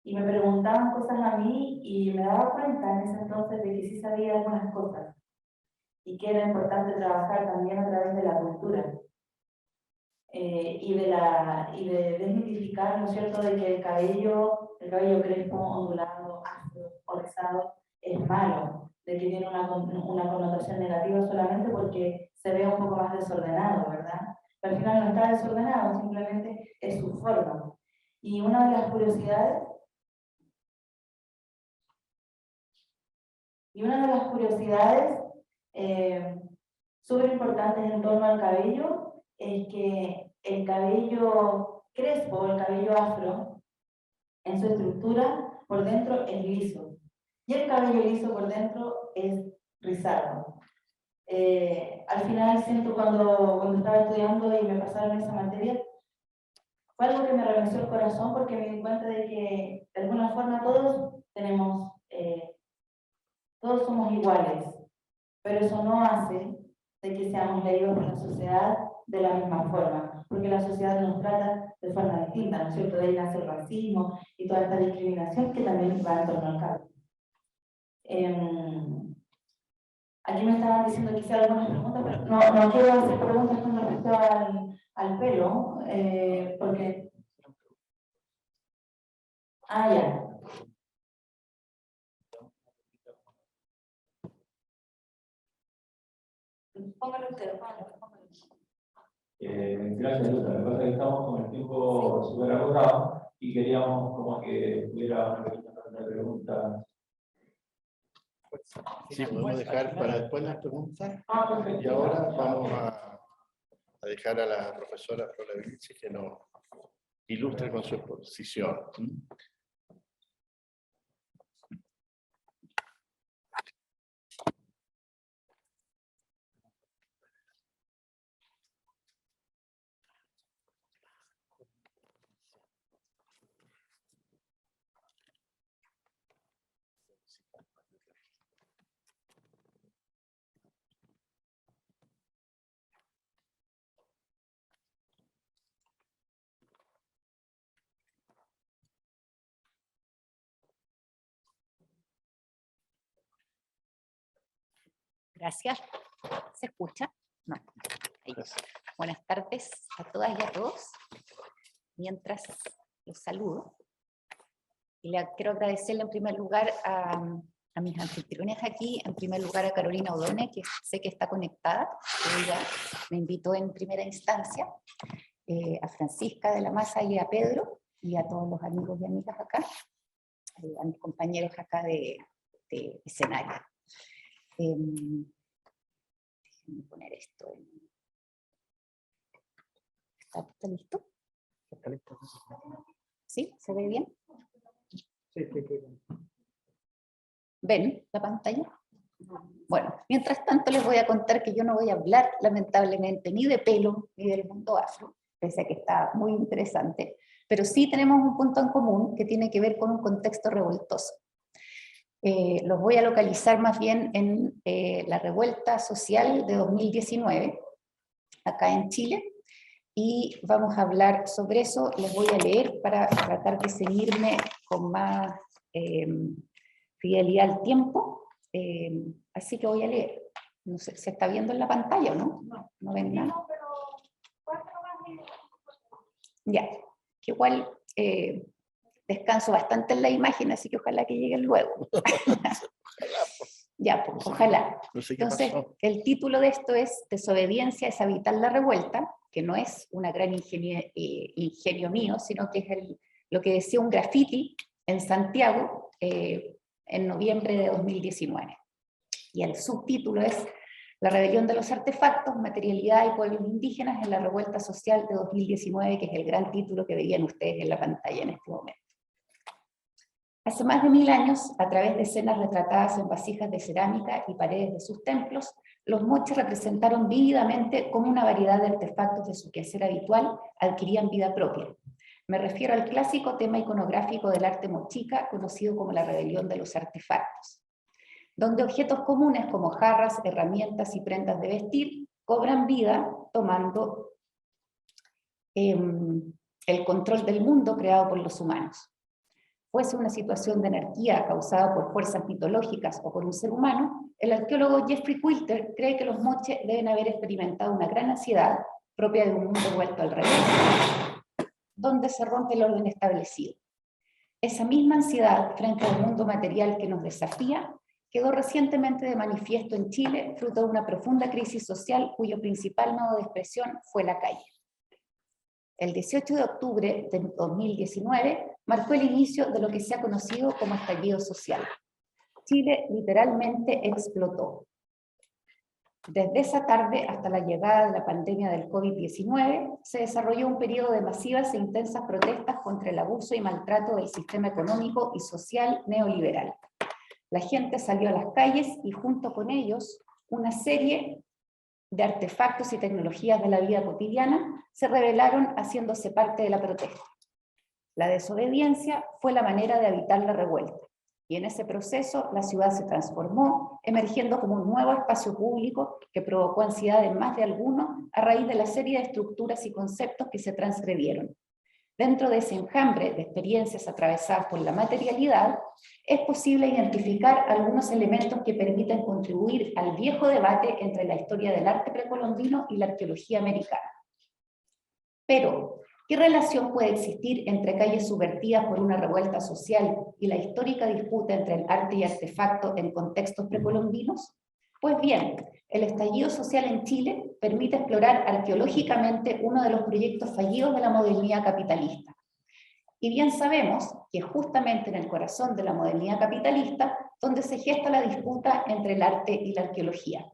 Speaker 4: Y me preguntaban cosas a mí y me daba cuenta en ese entonces de que sí sabía algunas cosas y que era importante trabajar también a través de la cultura y de desmitificar, ¿no es cierto?, de que el cabello crespo, ondulado, afro o rizado es malo, de que tiene una connotación negativa solamente porque se ve un poco más desordenado, ¿verdad? Pero al final no está desordenado, simplemente es su forma. Y una de las curiosidades súper importantes en torno al cabello es que el cabello crespo, el cabello afro, en su estructura, por dentro es liso. Y el cabello liso por dentro es rizado. Al final siento cuando estaba estudiando y me pasaron esa materia, fue algo que me revenció el corazón porque me di cuenta de que de alguna forma todos somos iguales, pero eso no hace de que seamos leídos por la sociedad de la misma forma, porque la sociedad nos trata de forma distinta, ¿no es cierto? De ahí nace el racismo y toda esta discriminación que también va en torno al cabello. Aquí me estaban diciendo que hiciera algunas preguntas, pero no quiero hacer preguntas con respecto al pelo, porque... Ah, ya. Póngalo usted, póngalo.
Speaker 2: Gracias, Luta. Lo que pasa es que estamos con el tiempo súper agotado y queríamos como que hubiera una pequeña ronda de preguntas.
Speaker 1: Sí, podemos dejar para después las preguntas.
Speaker 2: Perfecto.
Speaker 1: Y ahora vamos a dejar a la profesora Frola Vinci que nos ilustre con su exposición.
Speaker 5: Gracias. ¿Se escucha? No. Ahí. Buenas tardes a todas y a todos. Mientras los saludo, y quiero agradecerle en primer lugar a mis anfitriones aquí, en primer lugar a Carolina Odone, que sé que está conectada, que ella me invitó en primera instancia, a Francisca de la Maza y a Pedro, y a todos los amigos y amigas acá, a mis compañeros acá de escenario. Déjenme poner esto. ¿Está listo?
Speaker 6: ¿Está listo?
Speaker 5: ¿Sí? ¿Se ve bien?
Speaker 6: Sí, bien.
Speaker 5: ¿Ven la pantalla? Bueno, mientras tanto les voy a contar que yo no voy a hablar, lamentablemente, ni de pelo, ni del mundo afro, pese a que está muy interesante, pero sí tenemos un punto en común que tiene que ver con un contexto revoltoso. Los voy a localizar más bien en la revuelta social de 2019, acá en Chile, y vamos a hablar sobre eso. Les voy a leer para tratar de ceñirme con más fidelidad al tiempo, así que voy a leer. No sé, ¿se está viendo en la pantalla o no? ¿No ven nada? Ya, que igual descanso bastante en la imagen, así que ojalá que lleguen luego. Ya, pues, ojalá.
Speaker 1: No sé qué
Speaker 5: Entonces,
Speaker 1: pasó.
Speaker 5: el título de esto es Desobediencia es evitar la revuelta, que no es una gran ingenio mío, sino que es lo que decía un graffiti en Santiago en noviembre de 2019. Y el subtítulo es La rebelión de los artefactos, materialidad y pueblos indígenas en la revuelta social de 2019, que es el gran título que veían ustedes en la pantalla en este momento. Hace más de 1000 años, a través de escenas retratadas en vasijas de cerámica y paredes de sus templos, los moches representaron vívidamente cómo una variedad de artefactos de su quehacer habitual adquirían vida propia. Me refiero al clásico tema iconográfico del arte mochica, conocido como la rebelión de los artefactos. donde objetos comunes como jarras, herramientas y prendas de vestir cobran vida tomando el control del mundo creado por los humanos. Fuese una situación de anarquía causada por fuerzas mitológicas o por un ser humano, el arqueólogo Jeffrey Quilter cree que los moche deben haber experimentado una gran ansiedad propia de un mundo vuelto al revés, donde se rompe el orden establecido. Esa misma ansiedad frente al mundo material que nos desafía quedó recientemente de manifiesto en Chile, fruto de una profunda crisis social cuyo principal modo de expresión fue la calle. El 18 de octubre de 2019 marcó el inicio de lo que se ha conocido como estallido social. Chile literalmente explotó. Desde esa tarde hasta la llegada de la pandemia del COVID-19, se desarrolló un periodo de masivas e intensas protestas contra el abuso y maltrato del sistema económico y social neoliberal. La gente salió a las calles y junto con ellos una serie de artefactos y tecnologías de la vida cotidiana se rebelaron haciéndose parte de la protesta. La desobediencia fue la manera de evitar la revuelta, y en ese proceso la ciudad se transformó, emergiendo como un nuevo espacio público que provocó ansiedad en más de alguno a raíz de la serie de estructuras y conceptos que se transgredieron. Dentro de ese enjambre de experiencias atravesadas por la materialidad, es posible identificar algunos elementos que permiten contribuir al viejo debate entre la historia del arte precolombino y la arqueología americana. Pero, ¿qué relación puede existir entre calles subvertidas por una revuelta social y la histórica disputa entre el arte y artefacto en contextos precolombinos? Pues bien, el estallido social en Chile permite explorar arqueológicamente uno de los proyectos fallidos de la modernidad capitalista. Y bien sabemos que es justamente en el corazón de la modernidad capitalista donde se gesta la disputa entre el arte y la arqueología.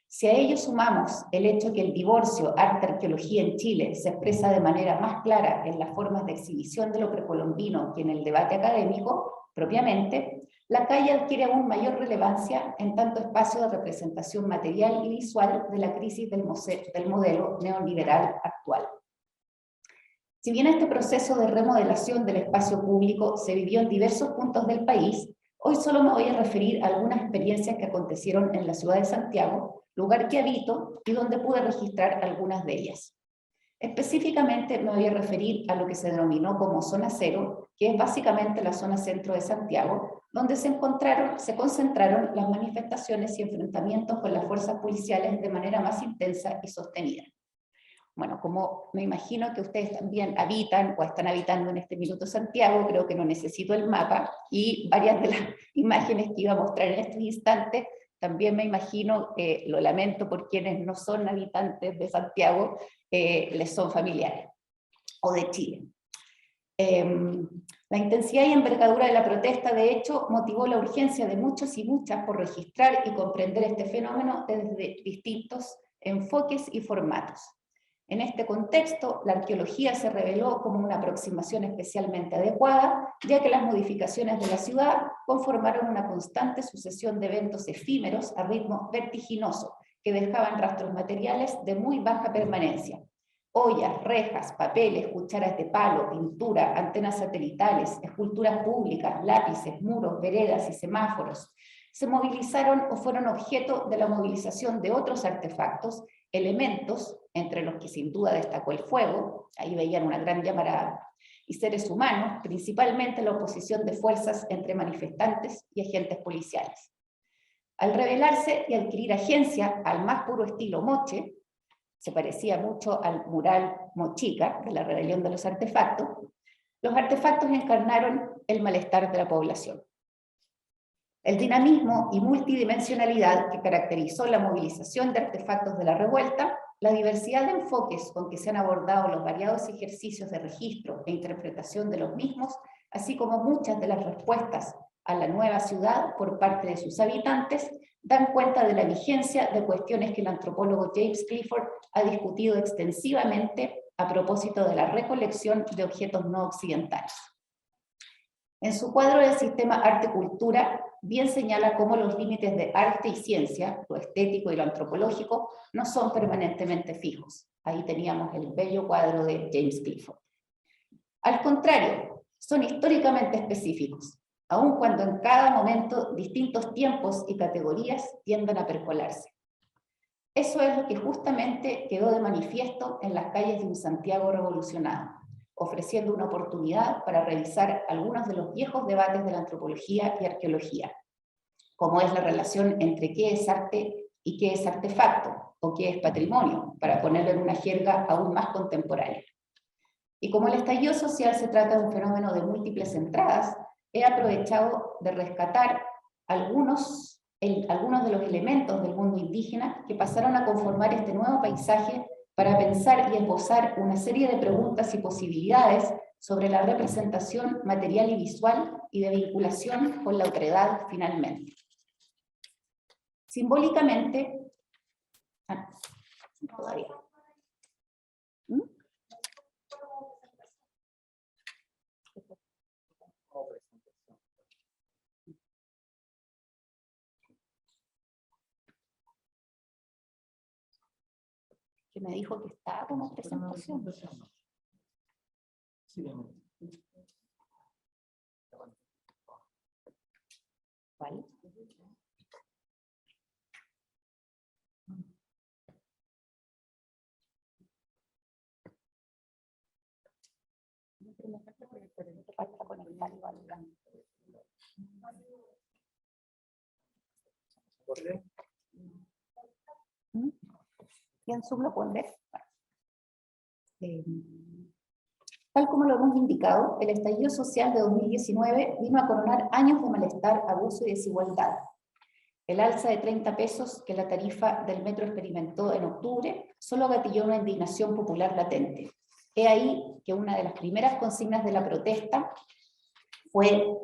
Speaker 5: Si a ello sumamos el hecho que el divorcio arte-arqueología en Chile se expresa de manera más clara en las formas de exhibición de lo precolombino que en el debate académico, propiamente, la calle adquiere aún mayor relevancia en tanto espacio de representación material y visual de la crisis del modelo neoliberal actual. Si bien este proceso de remodelación del espacio público se vivió en diversos puntos del país, hoy solo me voy a referir a algunas experiencias que acontecieron en la ciudad de Santiago, lugar que habito y donde pude registrar algunas de ellas. Específicamente me voy a referir a lo que se denominó como Zona Cero, que es básicamente la zona centro de Santiago, donde se concentraron las manifestaciones y enfrentamientos con las fuerzas policiales de manera más intensa y sostenida. Bueno, como me imagino que ustedes también habitan o están habitando en este minuto Santiago, creo que no necesito el mapa, y varias de las imágenes que iba a mostrar en estos instantes, también me imagino, lo lamento por quienes no son habitantes de Santiago, les son familiares, o de Chile. La intensidad y envergadura de la protesta, de hecho, motivó la urgencia de muchos y muchas por registrar y comprender este fenómeno desde distintos enfoques y formatos. En este contexto, la arqueología se reveló como una aproximación especialmente adecuada, ya que las modificaciones de la ciudad conformaron una constante sucesión de eventos efímeros a ritmo vertiginoso, que dejaban rastros materiales de muy baja permanencia. Ollas, rejas, papeles, cucharas de palo, pintura, antenas satelitales, esculturas públicas, lápices, muros, veredas y semáforos se movilizaron o fueron objeto de la movilización de otros artefactos, elementos, entre los que sin duda destacó el fuego, ahí veían una gran llamarada, y seres humanos, principalmente la oposición de fuerzas entre manifestantes y agentes policiales. Al rebelarse y adquirir agencia al más puro estilo moche, se parecía mucho al mural Mochica, de la rebelión de los artefactos encarnaron el malestar de la población. El dinamismo y multidimensionalidad que caracterizó la movilización de artefactos de la revuelta, la diversidad de enfoques con que se han abordado los variados ejercicios de registro e interpretación de los mismos, así como muchas de las respuestas a la nueva ciudad por parte de sus habitantes, dan cuenta de la vigencia de cuestiones que el antropólogo James Clifford ha discutido extensivamente a propósito de la recolección de objetos no occidentales. En su cuadro del sistema arte-cultura, bien señala cómo los límites de arte y ciencia, lo estético y lo antropológico, no son permanentemente fijos. Ahí teníamos el bello cuadro de James Clifford. Al contrario, son históricamente específicos, aun cuando en cada momento distintos tiempos y categorías tienden a percolarse. Eso es lo que justamente quedó de manifiesto en las calles de un Santiago revolucionado, ofreciendo una oportunidad para revisar algunos de los viejos debates de la antropología y arqueología, como es la relación entre qué es arte y qué es artefacto, o qué es patrimonio, para ponerlo en una jerga aún más contemporánea. Y como el estallido social se trata de un fenómeno de múltiples entradas, he aprovechado de rescatar algunos de los elementos del mundo indígena que pasaron a conformar este nuevo paisaje para pensar y esbozar una serie de preguntas y posibilidades sobre la representación material y visual y de vinculación con la otredad finalmente. Simbólicamente, todavía. Que me dijo que estaba como presentación. ¿Vale? Falta conectar igual. ¿Y en Zoom lo pueden ver? Tal como lo hemos indicado, el estallido social de 2019 vino a coronar años de malestar, abuso y desigualdad. El alza de 30 pesos que la tarifa del metro experimentó en octubre solo gatilló una indignación popular latente. He ahí que una de las primeras consignas de la protesta fue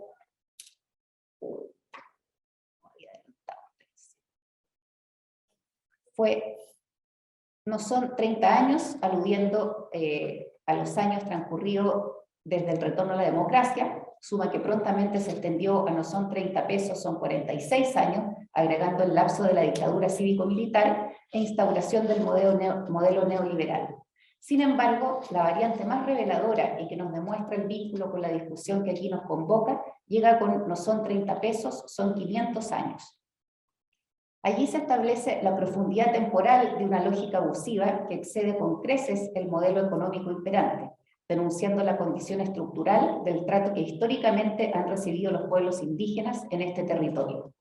Speaker 5: no son 30 años, aludiendo a los años transcurridos desde el retorno a la democracia, suma que prontamente se extendió a no son 30 pesos, son 46 años, agregando el lapso de la dictadura cívico-militar e instauración del modelo neoliberal. Sin embargo, la variante más reveladora y que nos demuestra el vínculo con la discusión que aquí nos convoca, llega con no son 30 pesos, son 500 años. Allí se establece la profundidad temporal de una lógica abusiva que excede con creces el modelo económico imperante, denunciando la condición estructural del trato que históricamente han recibido los pueblos indígenas en este territorio.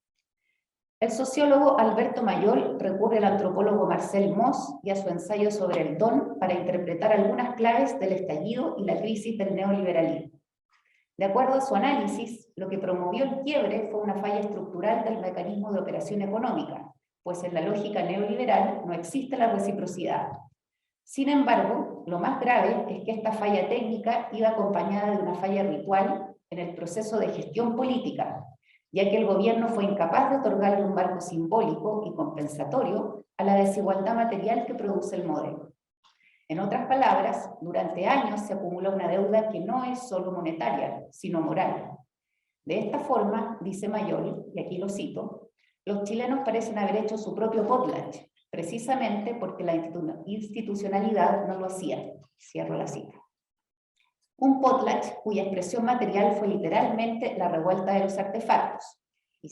Speaker 5: El sociólogo Alberto Mayol recurre al antropólogo Marcel Mauss y a su ensayo sobre el don para interpretar algunas claves del estallido y la crisis del neoliberalismo. De acuerdo a su análisis, lo que promovió el quiebre fue una falla estructural del mecanismo de operación económica, pues en la lógica neoliberal no existe la reciprocidad. Sin embargo, lo más grave es que esta falla técnica iba acompañada de una falla ritual en el proceso de gestión política, ya que el gobierno fue incapaz de otorgarle un marco simbólico y compensatorio a la desigualdad material que produce el modelo. En otras palabras, durante años se acumula una deuda que no es solo monetaria, sino moral. De esta forma, dice Mayol, y aquí lo cito, los chilenos parecen haber hecho su propio potlatch, precisamente porque la institucionalidad no lo hacía. Cierro la cita. Un potlatch cuya expresión material fue literalmente la revuelta de los artefactos. Y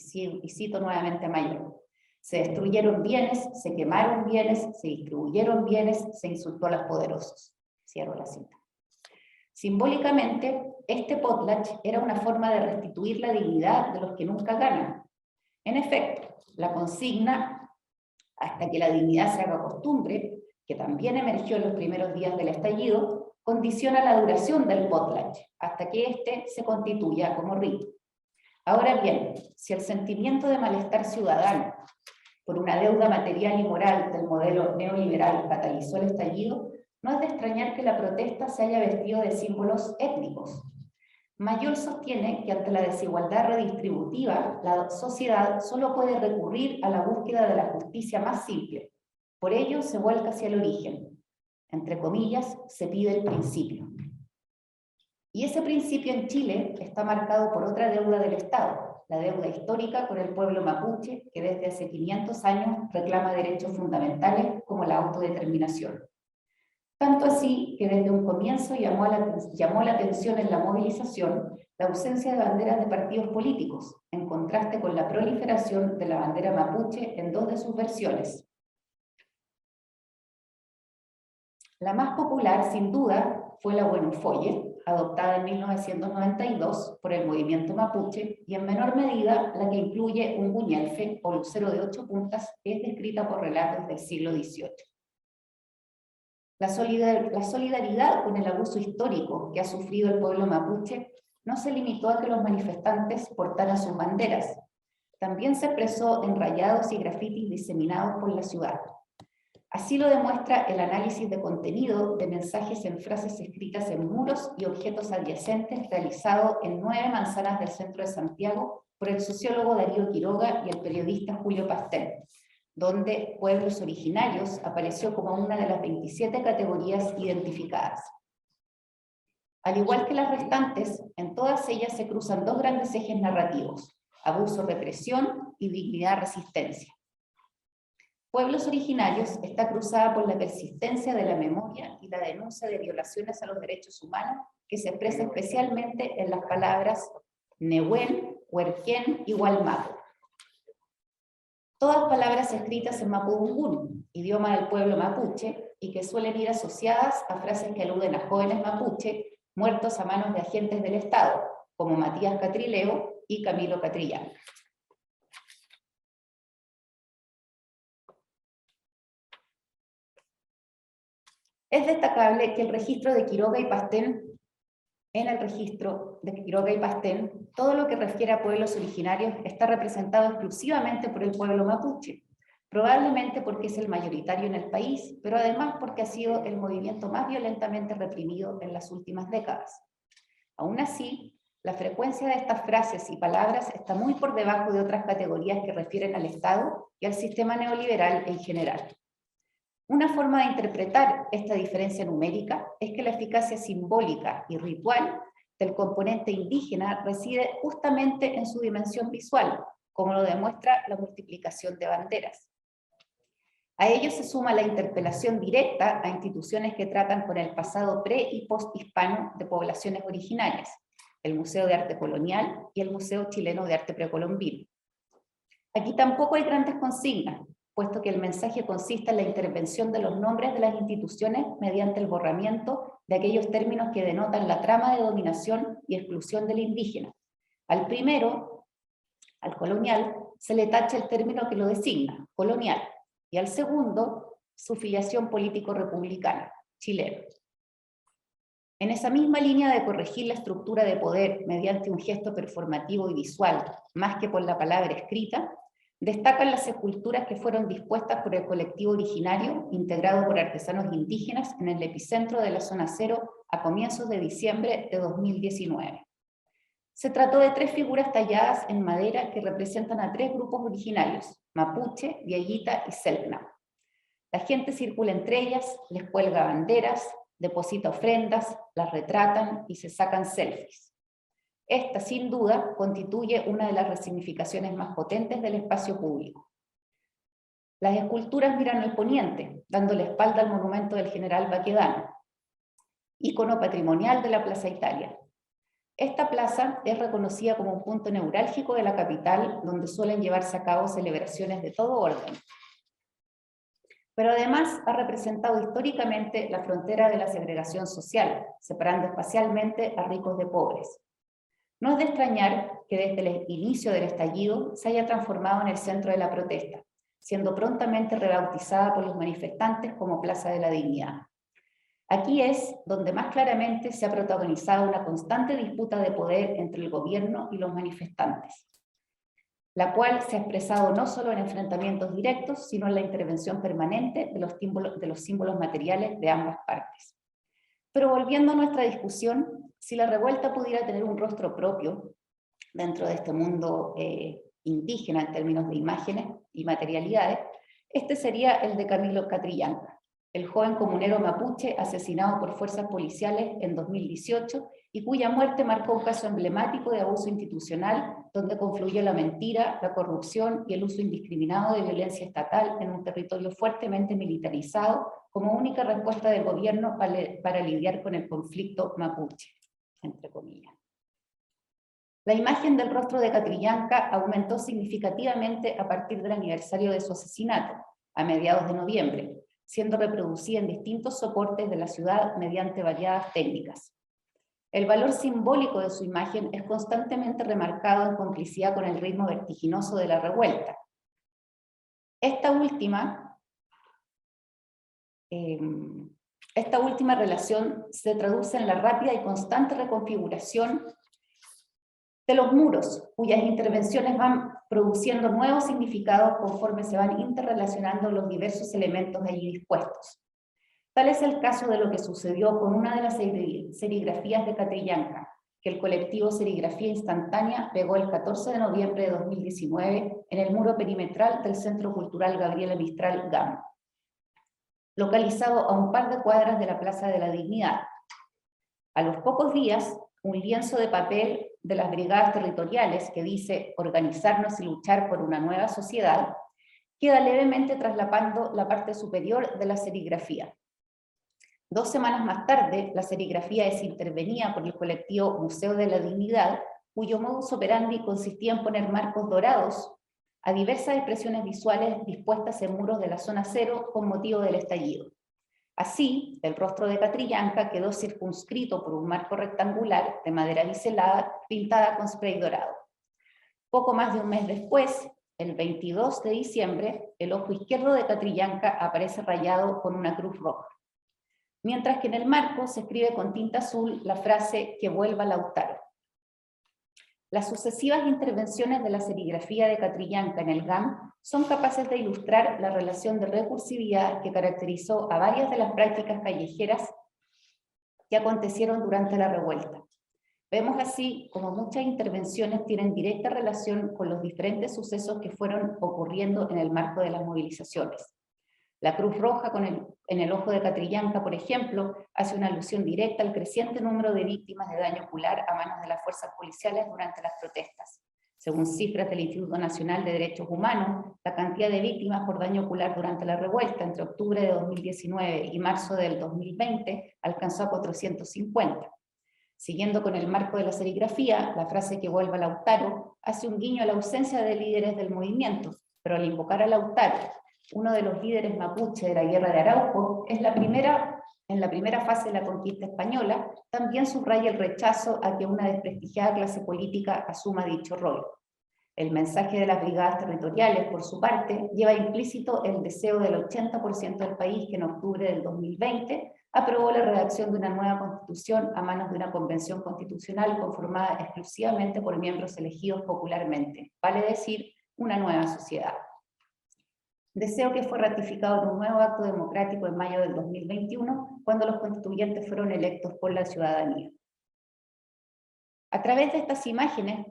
Speaker 5: cito nuevamente a Mayol. Se destruyeron bienes, se quemaron bienes, se distribuyeron bienes, se insultó a los poderosos. Cierro la cita. Simbólicamente, este potlatch era una forma de restituir la dignidad de los que nunca ganan. En efecto, la consigna, hasta que la dignidad se haga costumbre, que también emergió en los primeros días del estallido, condiciona la duración del potlatch, hasta que éste se constituya como rito. Ahora bien, si el sentimiento de malestar ciudadano por una deuda material y moral del modelo neoliberal catalizó el estallido, no es de extrañar que la protesta se haya vestido de símbolos étnicos. Mayol sostiene que ante la desigualdad redistributiva, la sociedad solo puede recurrir a la búsqueda de la justicia más simple. Por ello se vuelca hacia el origen. Entre comillas, se pide el principio. Y ese principio en Chile está marcado por otra deuda del Estado, la deuda histórica con el pueblo mapuche, que desde hace 500 años reclama derechos fundamentales como la autodeterminación. Tanto así que desde un comienzo llamó la atención en la movilización la ausencia de banderas de partidos políticos, en contraste con la proliferación de la bandera mapuche en 2 de sus versiones. La más popular, sin duda, fue la Buenofoye, adoptada en 1992 por el movimiento mapuche, y en menor medida la que incluye un buñelfe o lucero de 8 puntas, que es descrita por relatos del siglo XVIII. La solidaridad con el abuso histórico que ha sufrido el pueblo mapuche no se limitó a que los manifestantes portaran sus banderas, también se expresó en rayados y grafitis diseminados por la ciudad. Así lo demuestra el análisis de contenido de mensajes en frases escritas en muros y objetos adyacentes realizado en 9 manzanas del centro de Santiago por el sociólogo Darío Quiroga y el periodista Julio Pastel, donde pueblos originarios apareció como una de las 27 categorías identificadas. Al igual que las restantes, en todas ellas se cruzan 2 grandes ejes narrativos: abuso-represión y dignidad-resistencia. Pueblos originarios está cruzada por la persistencia de la memoria y la denuncia de violaciones a los derechos humanos, que se expresa especialmente en las palabras Nehuen, Huerquén y Hualmaco. Todas palabras escritas en mapudungún, idioma del pueblo mapuche, y que suelen ir asociadas a frases que aluden a jóvenes mapuche muertos a manos de agentes del Estado, como Matías Catrileo y Camilo Catrillán. Es destacable que el registro de Quiroga y Pastén, en el registro de Quiroga y Pastén, todo lo que refiere a pueblos originarios está representado exclusivamente por el pueblo mapuche, probablemente porque es el mayoritario en el país, pero además porque ha sido el movimiento más violentamente reprimido en las últimas décadas. Aún así, la frecuencia de estas frases y palabras está muy por debajo de otras categorías que refieren al Estado y al sistema neoliberal en general. Una forma de interpretar esta diferencia numérica es que la eficacia simbólica y ritual del componente indígena reside justamente en su dimensión visual, como lo demuestra la multiplicación de banderas. A ello se suma la interpelación directa a instituciones que tratan con el pasado pre- y post-hispano de poblaciones originarias, el Museo de Arte Colonial y el Museo Chileno de Arte Precolombino. Aquí tampoco hay grandes consignas, puesto que el mensaje consiste en la intervención de los nombres de las instituciones mediante el borramiento de aquellos términos que denotan la trama de dominación y exclusión del indígena. Al primero, al colonial, se le tacha el término que lo designa, colonial, y al segundo, su filiación político-republicana, chileno. En esa misma línea de corregir la estructura de poder mediante un gesto performativo y visual, más que por la palabra escrita, destacan las esculturas que fueron dispuestas por el colectivo originario, integrado por artesanos indígenas en el epicentro de la zona cero a comienzos de diciembre de 2019. Se trató de 3 figuras talladas en madera que representan a 3 grupos originarios: mapuche, diaguita y selknam. La gente circula entre ellas, les cuelga banderas, deposita ofrendas, las retratan y se sacan selfies. Esta, sin duda, constituye una de las resignificaciones más potentes del espacio público. Las esculturas miran al poniente, dando la espalda al monumento del general Baquedano, ícono patrimonial de la Plaza Italia. Esta plaza es reconocida como un punto neurálgico de la capital, donde suelen llevarse a cabo celebraciones de todo orden. Pero además ha representado históricamente la frontera de la segregación social, separando espacialmente a ricos de pobres. No es de extrañar que desde el inicio del estallido se haya transformado en el centro de la protesta, siendo prontamente rebautizada por los manifestantes como Plaza de la Dignidad. Aquí es donde más claramente se ha protagonizado una constante disputa de poder entre el gobierno y los manifestantes, la cual se ha expresado no solo en enfrentamientos directos, sino en la intervención permanente de los símbolos materiales de ambas partes. Pero volviendo a nuestra discusión, si la revuelta pudiera tener un rostro propio dentro de este mundo indígena en términos de imágenes y materialidades, este sería el de Camilo Catrillán, el joven comunero mapuche asesinado por fuerzas policiales en 2018 y cuya muerte marcó un caso emblemático de abuso institucional donde confluyó la mentira, la corrupción y el uso indiscriminado de violencia estatal en un territorio fuertemente militarizado como única respuesta del gobierno para lidiar con el conflicto mapuche, entre comillas. La imagen del rostro de Catrillanca aumentó significativamente a partir del aniversario de su asesinato, a mediados de noviembre, siendo reproducida en distintos soportes de la ciudad mediante variadas técnicas. El valor simbólico de su imagen es constantemente remarcado en complicidad con el ritmo vertiginoso de la revuelta. Esta última relación se traduce en la rápida y constante reconfiguración de los muros, cuyas intervenciones van produciendo nuevos significados conforme se van interrelacionando los diversos elementos allí dispuestos. Tal es el caso de lo que sucedió con una de las serigrafías de Catrillanca, que el colectivo Serigrafía Instantánea pegó el 14 de noviembre de 2019 en el muro perimetral del Centro Cultural Gabriela Mistral GAM, localizado a un par de cuadras de la Plaza de la Dignidad. A los pocos días, un lienzo de papel de las brigadas territoriales que dice organizarnos y luchar por una nueva sociedad, queda levemente traslapando la parte superior de la serigrafía. 2 semanas más tarde, la serigrafía es intervenida por el colectivo Museo de la Dignidad, cuyo modus operandi consistía en poner marcos dorados a diversas expresiones visuales dispuestas en muros de la zona cero con motivo del estallido. Así, el rostro de Catrillanca quedó circunscrito por un marco rectangular de madera biselada pintada con spray dorado. Poco más de un mes después, el 22 de diciembre, el ojo izquierdo de Catrillanca aparece rayado con una cruz roja, mientras que en el marco se escribe con tinta azul la frase «Que vuelva Lautaro». Las sucesivas intervenciones de la serigrafía de Catrillanca en el GAM son capaces de ilustrar la relación de recursividad que caracterizó a varias de las prácticas callejeras que acontecieron durante la revuelta. Vemos así como muchas intervenciones tienen directa relación con los diferentes sucesos que fueron ocurriendo en el marco de las movilizaciones. La Cruz Roja en el ojo de Catrillanca, por ejemplo, hace una alusión directa al creciente número de víctimas de daño ocular a manos de las fuerzas policiales durante las protestas. Según cifras del Instituto Nacional de Derechos Humanos, la cantidad de víctimas por daño ocular durante la revuelta entre octubre de 2019 y marzo del 2020 alcanzó a 450. Siguiendo con el marco de la serigrafía, la frase «Que vuelva Lautaro» hace un guiño a la ausencia de líderes del movimiento, pero al invocar a Lautaro, uno de los líderes mapuche de la guerra de Arauco, en la primera fase de la conquista española, también subraya el rechazo a que una desprestigiada clase política asuma dicho rol. El mensaje de las brigadas territoriales, por su parte, lleva implícito el deseo del 80% del país que en octubre del 2020 aprobó la redacción de una nueva constitución a manos de una convención constitucional conformada exclusivamente por miembros elegidos popularmente, vale decir, una nueva sociedad. Deseo que fue ratificado en un nuevo acto democrático en mayo del 2021, cuando los constituyentes fueron electos por la ciudadanía. A través de estas imágenes,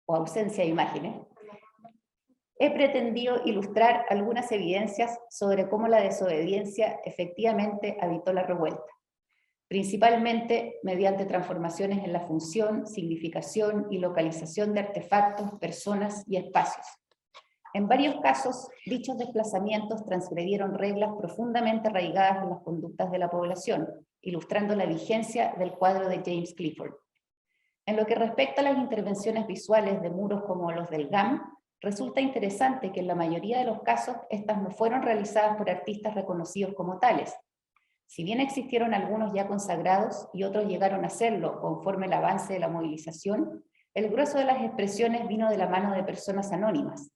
Speaker 5: o ausencia de imágenes, he pretendido ilustrar algunas evidencias sobre cómo la desobediencia efectivamente habitó la revuelta, principalmente mediante transformaciones en la función, significación y localización de artefactos, personas y espacios. En varios casos, dichos desplazamientos transgredieron reglas profundamente arraigadas en las conductas de la población, ilustrando la vigencia del cuadro de James Clifford. En lo que respecta a las intervenciones visuales de muros como los del GAM, resulta interesante que en la mayoría de los casos estas no fueron realizadas por artistas reconocidos como tales. Si bien existieron algunos ya consagrados y otros llegaron a serlo conforme el avance de la movilización, el grueso de las expresiones vino de la mano de personas anónimas.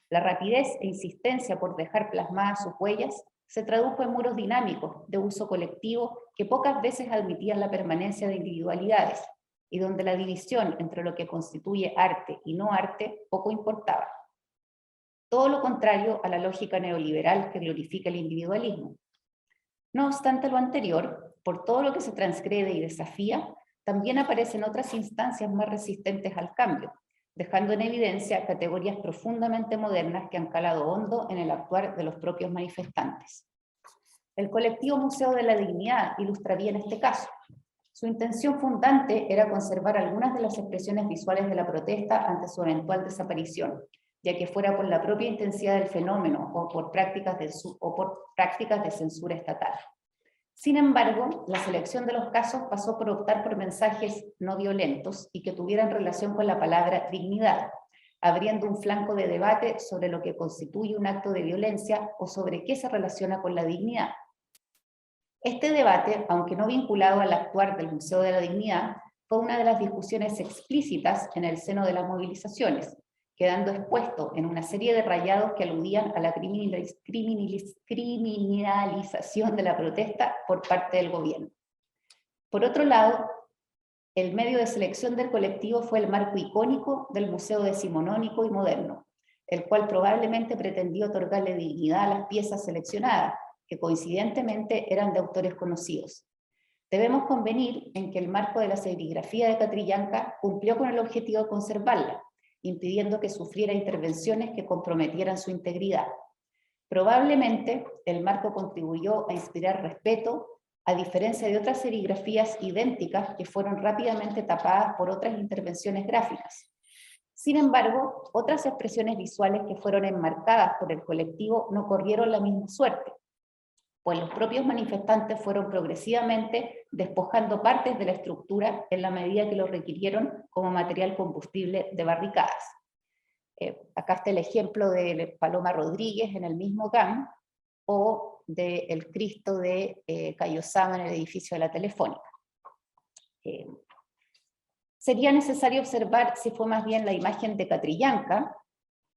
Speaker 5: La rapidez e insistencia por dejar plasmadas sus huellas se tradujo en muros dinámicos de uso colectivo que pocas veces admitían la permanencia de individualidades y donde la división entre lo que constituye arte y no arte poco importaba. Todo lo contrario a la lógica neoliberal que glorifica el individualismo. No obstante lo anterior, por todo lo que se transgrede y desafía, también aparecen otras instancias más resistentes al cambio, dejando en evidencia categorías profundamente modernas que han calado hondo en el actuar de los propios manifestantes. El colectivo Museo de la Dignidad ilustra bien este caso. Su intención fundante era conservar algunas de las expresiones visuales de la protesta ante su eventual desaparición, ya que fuera por la propia intensidad del fenómeno o por prácticas de censura estatal. Sin embargo, la selección de los casos pasó por optar por mensajes no violentos y que tuvieran relación con la palabra dignidad, abriendo un flanco de debate sobre lo que constituye un acto de violencia o sobre qué se relaciona con la dignidad. Este debate, aunque no vinculado al actuar del Museo de la Dignidad, fue una de las discusiones explícitas en el seno de las movilizaciones, quedando expuesto en una serie de rayados que aludían a la criminalización de la protesta por parte del gobierno. Por otro lado, el medio de selección del colectivo fue el marco icónico del Museo Decimonónico y Moderno, el cual probablemente pretendió otorgarle dignidad a las piezas seleccionadas, que coincidentemente eran de autores conocidos. Debemos convenir en que el marco de la serigrafía de Catrillanca cumplió con el objetivo de conservarla, impidiendo que sufriera intervenciones que comprometieran su integridad. Probablemente el marco contribuyó a inspirar respeto, a diferencia de otras serigrafías idénticas que fueron rápidamente tapadas por otras intervenciones gráficas. Sin embargo, otras expresiones visuales que fueron enmarcadas por el colectivo no corrieron la misma suerte, pues los propios manifestantes fueron progresivamente despojando partes de la estructura en la medida que lo requirieron como material combustible de barricadas. Acá está el ejemplo de Paloma Rodríguez en el mismo GAM, o del Cristo de Cayo Sama en el edificio de la Telefónica. Sería necesario observar si fue más bien la imagen de Catrillanca,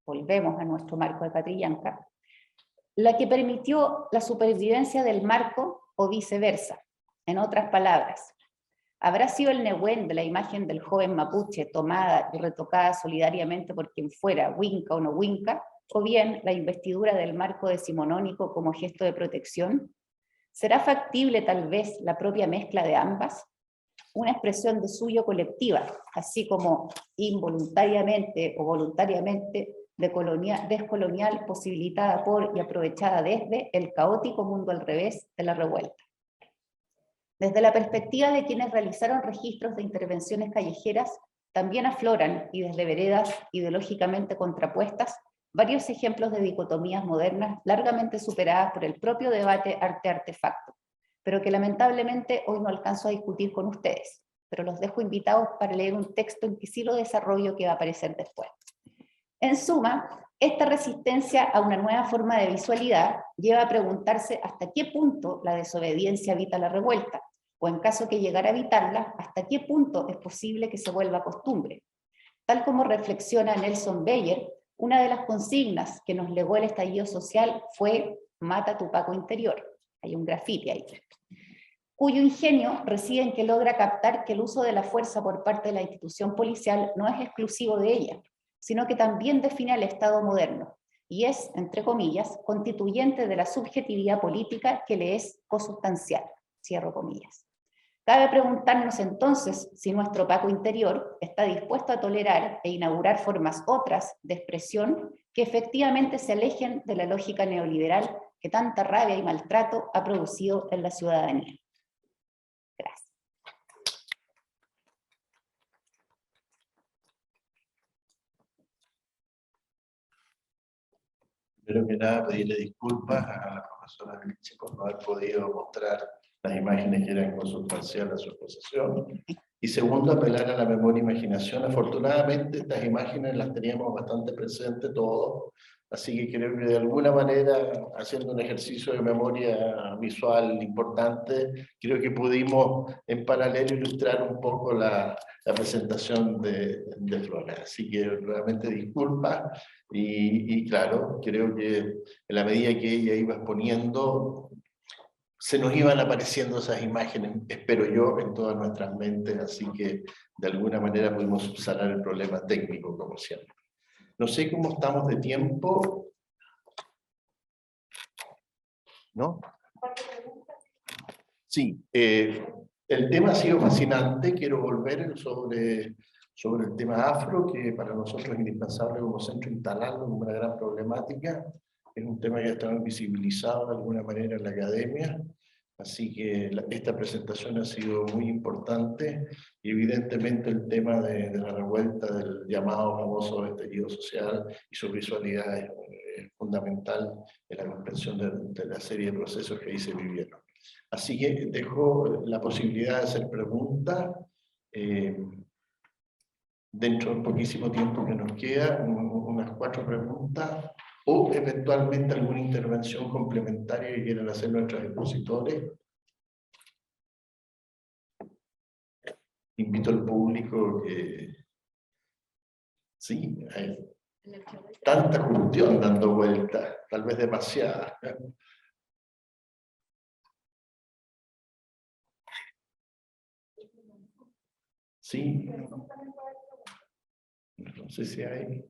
Speaker 5: volvemos a nuestro marco de Catrillanca, la que permitió la supervivencia del marco o viceversa. En otras palabras, ¿habrá sido el Nehuen de la imagen del joven mapuche tomada y retocada solidariamente por quien fuera, Winca o no Winca, o bien la investidura del marco decimonónico como gesto de protección? ¿Será factible tal vez la propia mezcla de ambas? Una expresión de suyo colectiva, así como involuntariamente o voluntariamente descolonial, posibilitada por y aprovechada desde el caótico mundo al revés de la revuelta. Desde la perspectiva de quienes realizaron registros de intervenciones callejeras, también afloran, y desde veredas ideológicamente contrapuestas, varios ejemplos de dicotomías modernas largamente superadas por el propio debate arte-artefacto, pero que lamentablemente hoy no alcanzo a discutir con ustedes, pero los dejo invitados para leer un texto en que sí lo desarrollo que va a aparecer después. En suma, esta resistencia a una nueva forma de visualidad lleva a preguntarse hasta qué punto la desobediencia evita la revuelta, o en caso que llegara a evitarla, hasta qué punto es posible que se vuelva costumbre. Tal como reflexiona Nelson Bayer, una de las consignas que nos legó el estallido social fue «Mata tu Paco interior». Hay un grafiti ahí, cuyo ingenio reside en que logra captar que el uso de la fuerza por parte de la institución policial no es exclusivo de ella, sino que también define al Estado moderno, y es, entre comillas, constituyente de la subjetividad política que le es cosustancial, cierro comillas. Cabe preguntarnos entonces si nuestro Paco interior está dispuesto a tolerar e inaugurar formas otras de expresión que efectivamente se alejen de la lógica neoliberal que tanta rabia y maltrato ha producido en la ciudadanía. Gracias.
Speaker 1: Primero que nada, pedirle disculpas a la profesora Vilche por no haber podido mostrar las imágenes que eran consustanciales a su exposición. Y segundo, apelar a la memoria e imaginación. Afortunadamente, estas imágenes las teníamos bastante presentes todos, así que creo que de alguna manera, haciendo un ejercicio de memoria visual importante, creo que pudimos en paralelo ilustrar un poco la presentación de Flora. Así que realmente disculpas. Y claro, creo que en la medida que ella iba exponiendo, se nos iban apareciendo esas imágenes, espero yo, en todas nuestras mentes, así que de alguna manera pudimos subsanar el problema técnico, como siempre. No sé cómo estamos de tiempo. ¿No? Sí, el tema ha sido fascinante. Quiero volver sobre el tema afro, que para nosotros es indispensable como centro instalarlo como una gran problemática. Es un tema que ha estado invisibilizado de alguna manera en la academia, así que esta presentación ha sido muy importante, y evidentemente el tema de la revuelta, del llamado famoso estallido social y su visualidad es fundamental en la comprensión de la serie de procesos que ahí se vivieron. Así que dejo la posibilidad de hacer preguntas. Dentro del poquísimo tiempo que nos queda, unas 4 preguntas, o eventualmente alguna intervención complementaria que quieran hacer nuestros expositores. Invito al público que... Sí, hay tanta cuestión dando vueltas, tal vez demasiada. Sí. No sé si hay...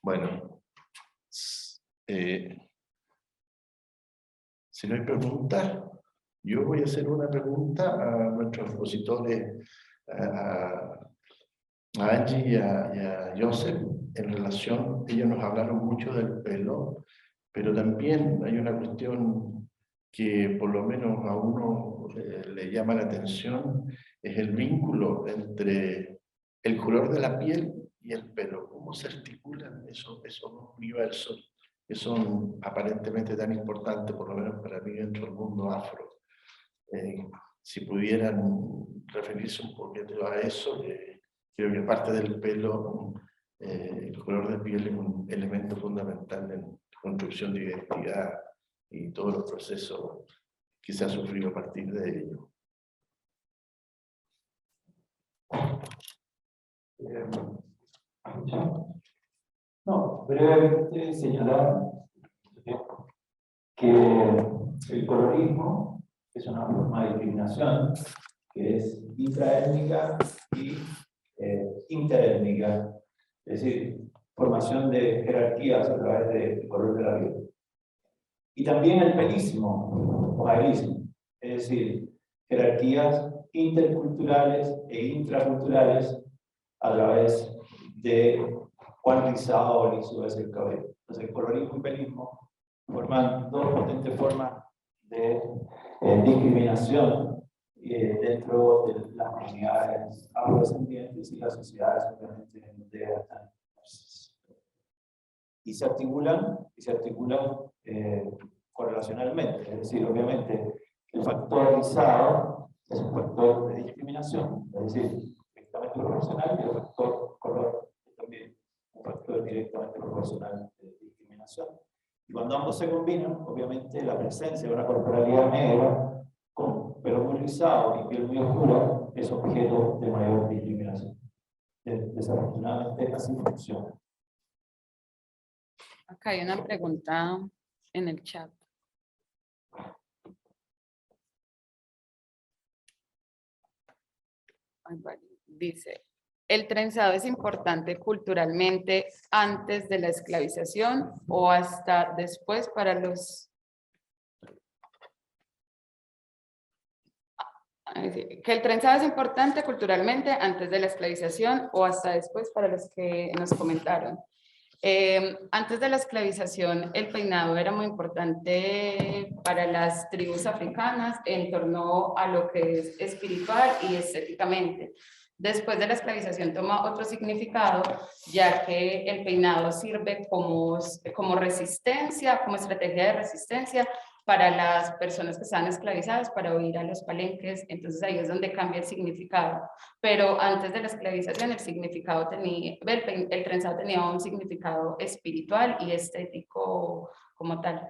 Speaker 1: Bueno, si no hay preguntas, yo voy a hacer una pregunta a nuestros expositores, a Angie y a Joseph, en relación, ellos nos hablaron mucho del pelo, pero también hay una cuestión que por lo menos a uno le llama la atención, es el vínculo entre el color de la piel y el pelo. ¿Cómo se articulan esos dos universos que son aparentemente tan importantes, por lo menos para mí, dentro del mundo afro? Si pudieran referirse un poquito a eso, creo que parte del pelo, el color de piel es un elemento fundamental en la construcción de identidad y todos los procesos que se ha sufrido a partir de ello.
Speaker 2: No, brevemente señalar que el colorismo es una forma de discriminación que es intraétnica y interétnica, es decir, formación de jerarquías a través del color de la piel. Y también el pelismo o aerismo, es decir, jerarquías interculturales e intraculturales a través de cuán rizado o liso es el cabello. Entonces, el colorismo y pelismo forman dos potentes formas de discriminación dentro de las comunidades afrodescendientes y las sociedades obviamente de alta. Y se articulan correlacionalmente, es decir, obviamente el factor rizado es un factor de discriminación, es decir, directamente proporcional, y el factor color es también un factor directamente proporcional de discriminación. Y cuando ambos se combinan, obviamente la presencia de una corporalidad negra con pelo muy rizado y piel muy oscura es objeto de mayor discriminación. Desafortunadamente así funciona.
Speaker 3: Acá hay una pregunta en el chat. Dice, ¿el trenzado es importante culturalmente antes de la esclavización o hasta después para los... Que el trenzado es importante culturalmente antes de la esclavización o hasta después para los que nos comentaron. Antes de la esclavización, el peinado era muy importante para las tribus africanas en torno a lo que es espiritual y estéticamente. Después de la esclavización toma otro significado, ya que el peinado sirve como resistencia, como estrategia de resistencia para las personas que estaban esclavizadas, para huir a los palenques. Entonces ahí es donde cambia el significado. Pero antes de la esclavización el significado tenía, el trenzado tenía un significado espiritual y estético como tal.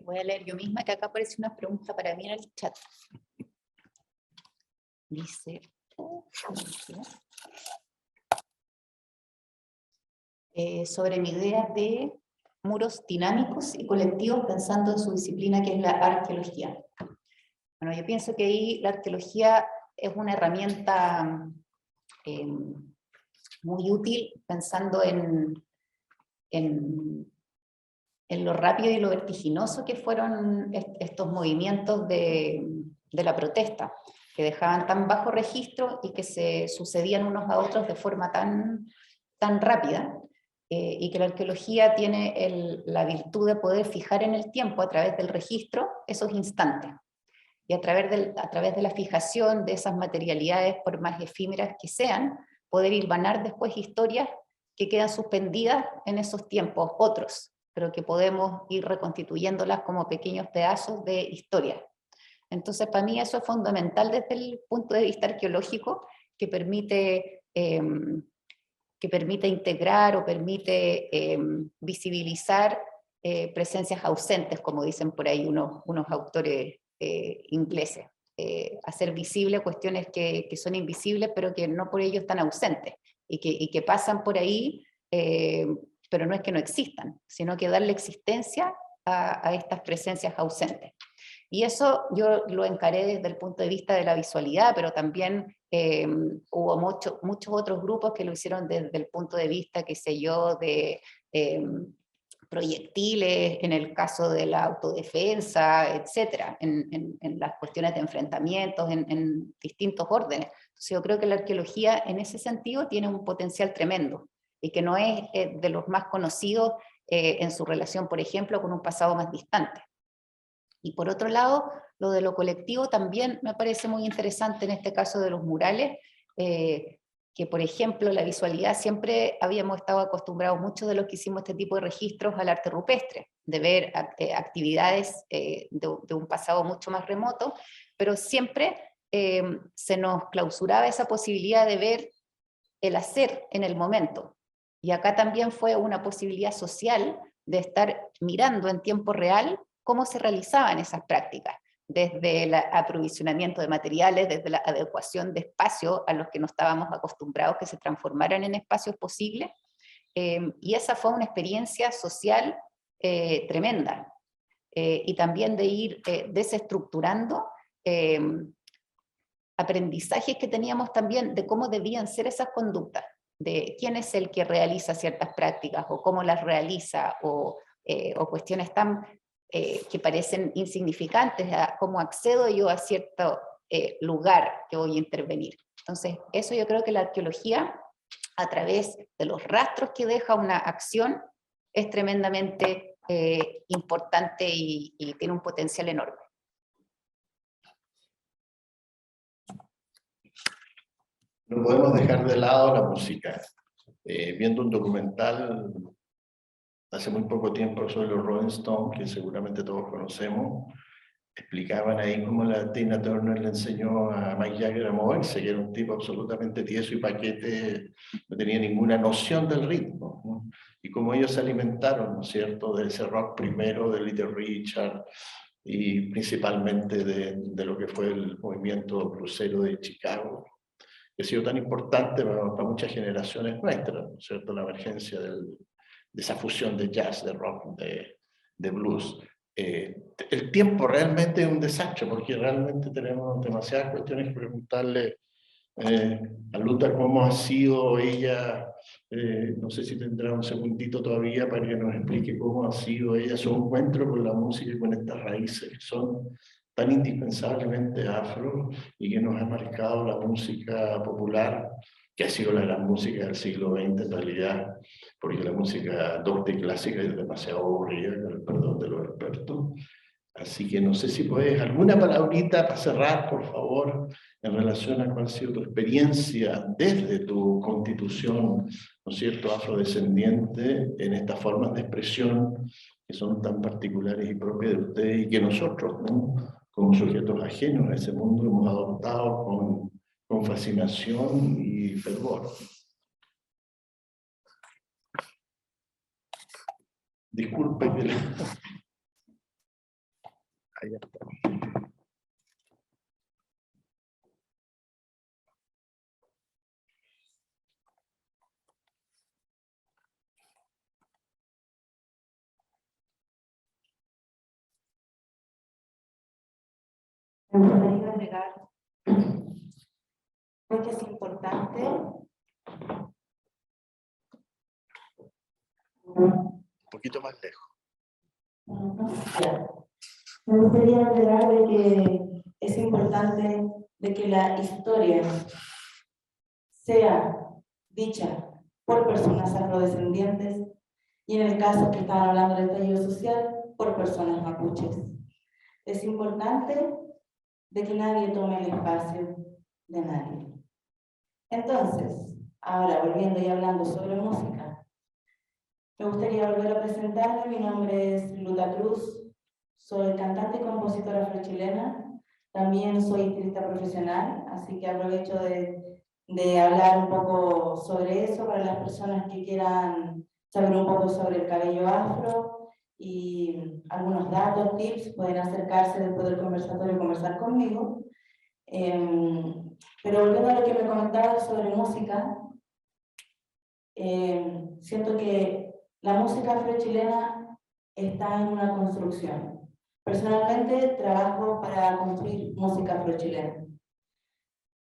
Speaker 5: Voy a leer yo misma, que acá aparece una pregunta para mí en el chat. Dice... sobre mi idea de muros dinámicos y colectivos pensando en su disciplina que es la arqueología. Bueno, yo pienso que ahí la arqueología es una herramienta muy útil pensando en lo rápido y lo vertiginoso que fueron estos movimientos de la protesta, que dejaban tan bajo registro y que se sucedían unos a otros de forma tan rápida. y que la arqueología tiene la virtud de poder fijar en el tiempo a través del registro esos instantes. Y a través de la fijación de esas materialidades, por más efímeras que sean, poder hilvanar después historias que quedan suspendidas en esos tiempos otros, pero que podemos ir reconstituyéndolas como pequeños pedazos de historia. Entonces, para mí eso es fundamental desde el punto de vista arqueológico, que permite integrar o permite visibilizar presencias ausentes, como dicen por ahí unos autores ingleses. Hacer visibles cuestiones que son invisibles, pero que no por ello están ausentes, y que pasan por ahí, pero no es que no existan, sino que darle existencia a estas presencias ausentes. Y eso yo lo encaré desde el punto de vista de la visualidad, pero también hubo muchos otros grupos que lo hicieron desde el punto de vista, qué sé yo, de proyectiles, en el caso de la autodefensa, etcétera, en las cuestiones de enfrentamientos, en distintos órdenes. Entonces yo creo que la arqueología en ese sentido tiene un potencial tremendo, y que no es de los más conocidos en su relación, por ejemplo, con un pasado más distante. Y por otro lado, lo de lo colectivo también me parece muy interesante en este caso de los murales, que por ejemplo la visualidad siempre habíamos estado acostumbrados, muchos de los que hicimos este tipo de registros, al arte rupestre, de ver actividades de un pasado mucho más remoto, pero siempre se nos clausuraba esa posibilidad de ver el hacer en el momento. Y acá también fue una posibilidad social de estar mirando en tiempo real cómo se realizaban esas prácticas, desde el aprovisionamiento de materiales, desde la adecuación de espacios a los que no estábamos acostumbrados que se transformaran en espacios posibles, y esa fue una experiencia social tremenda, y también de ir desestructurando aprendizajes que teníamos también de cómo debían ser esas conductas, de quién es el que realiza ciertas prácticas, o cómo las realiza, o cuestiones tan que parecen insignificantes, cómo accedo yo a cierto lugar que voy a intervenir. Entonces, eso yo creo que la arqueología, a través de los rastros que deja una acción, es tremendamente importante y tiene un potencial enorme.
Speaker 1: No podemos dejar de lado la música. Viendo un documental hace muy poco tiempo sobre los Rolling Stones, que seguramente todos conocemos, explicaban ahí cómo la Tina Turner le enseñó a Mick Jagger a moverse, que era un tipo absolutamente tieso y paquete, no tenía ninguna noción del ritmo, ¿no? Y cómo ellos se alimentaron, ¿no es cierto?, de ese rock primero, de Little Richard, y principalmente de lo que fue el movimiento blusero de Chicago, que ha sido tan importante para muchas generaciones nuestras, ¿no es cierto?, la emergencia de esa fusión de jazz, de rock, de blues. El tiempo realmente es un desastre, porque realmente tenemos demasiadas cuestiones que preguntarle a Luta cómo ha sido ella, no sé si tendrá un segundito todavía para que nos explique cómo ha sido ella su encuentro con la música y con estas raíces que son tan indispensablemente afro y que nos ha marcado la música popular, que ha sido la gran música del siglo XX en realidad, porque la música docta y clásica es demasiado aburrida, con el perdón de los expertos. Así que no sé si puedes alguna palabrita para cerrar, por favor, en relación a cuál ha sido tu experiencia desde tu constitución, ¿no es cierto?, afrodescendiente, en estas formas de expresión que son tan particulares y propias de ustedes, y que nosotros, ¿no?, como sujetos ajenos a ese mundo, hemos adoptado con fascinación y fervor. Disculpe que ahí está.
Speaker 4: Me gustaría agregar que es importante
Speaker 1: Un poquito más lejos.
Speaker 4: Me gustaría agregar de que es importante de que la historia sea dicha por personas afrodescendientes y en el caso que estaban hablando del estallido social, por personas mapuches. Es importante de que nadie tome el espacio de nadie. Entonces, ahora volviendo y hablando sobre música, me gustaría volver a presentarme. Mi nombre es Luta Cruz, soy cantante y compositora afrochilena, también soy estilista profesional, así que aprovecho de hablar un poco sobre eso para las personas que quieran saber un poco sobre el cabello afro y algunos datos, tips, pueden acercarse después del conversatorio y conversar conmigo. Pero volviendo a lo que me comentaba sobre música, siento que la música afrochilena está en una construcción. Personalmente trabajo para construir música afrochilena.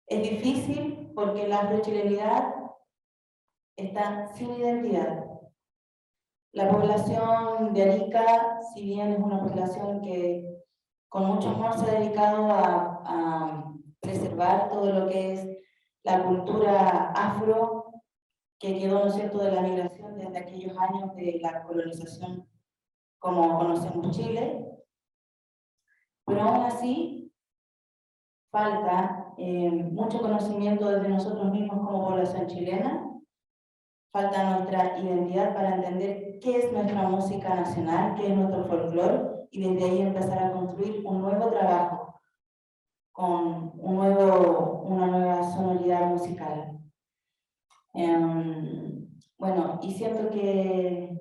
Speaker 4: Es difícil porque la afrochilenidad está sin identidad. La población de Arica, si bien es una población que con mucho amor se ha dedicado a preservar todo lo que es la cultura afro, que quedó, ¿no es cierto?, de la migración desde aquellos años de la colonización como conocemos Chile, pero aún así falta mucho conocimiento desde nosotros mismos como población chilena, falta nuestra identidad para entender qué es nuestra música nacional, qué es nuestro folclore, y desde ahí empezar a construir un nuevo trabajo, con una nueva sonoridad musical. Bueno, y siento que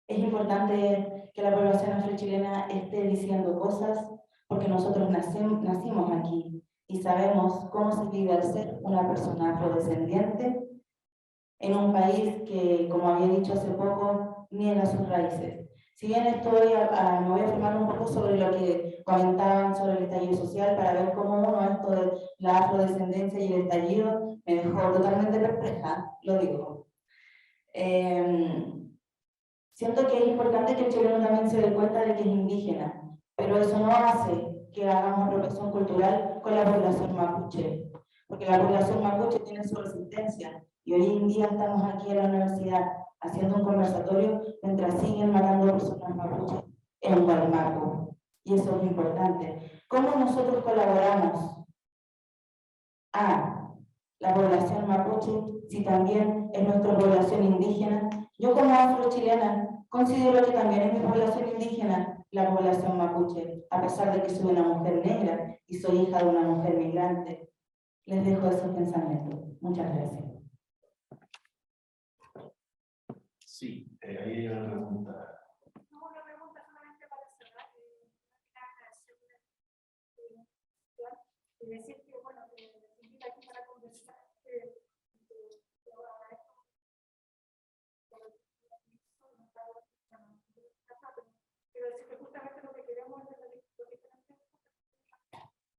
Speaker 4: es importante que la población afrochilena esté diciendo cosas, porque nosotros nacimos aquí y sabemos cómo se vive al ser una persona afrodescendiente en un país que, como había dicho hace poco, niega sus raíces. Si bien me voy a informar un poco sobre lo que comentaban sobre el estallido social para ver cómo esto de la afrodescendencia y el estallido me dejó totalmente perpleja, lo digo. Siento que es importante que el chileno también se dé cuenta de que es indígena, pero eso no hace que hagamos apropiación cultural con la población mapuche, porque la población mapuche tiene su resistencia, y hoy en día estamos aquí en la universidad haciendo un conversatorio mientras siguen matando personas mapuches en Gualmapu, y eso es importante. ¿Cómo nosotros colaboramos a la población mapuche si también es nuestra población indígena? Yo como afrochilena considero que también es mi población indígena la población mapuche, a pesar de que soy una mujer negra y soy hija de una mujer migrante. Les dejo esos pensamientos. Muchas gracias.
Speaker 1: Sí, ahí hay una pregunta.
Speaker 7: No, una pregunta solamente para cerrar. Y decir que, bueno, que nos invita aquí para conversar. Pero decir que justamente lo que queremos es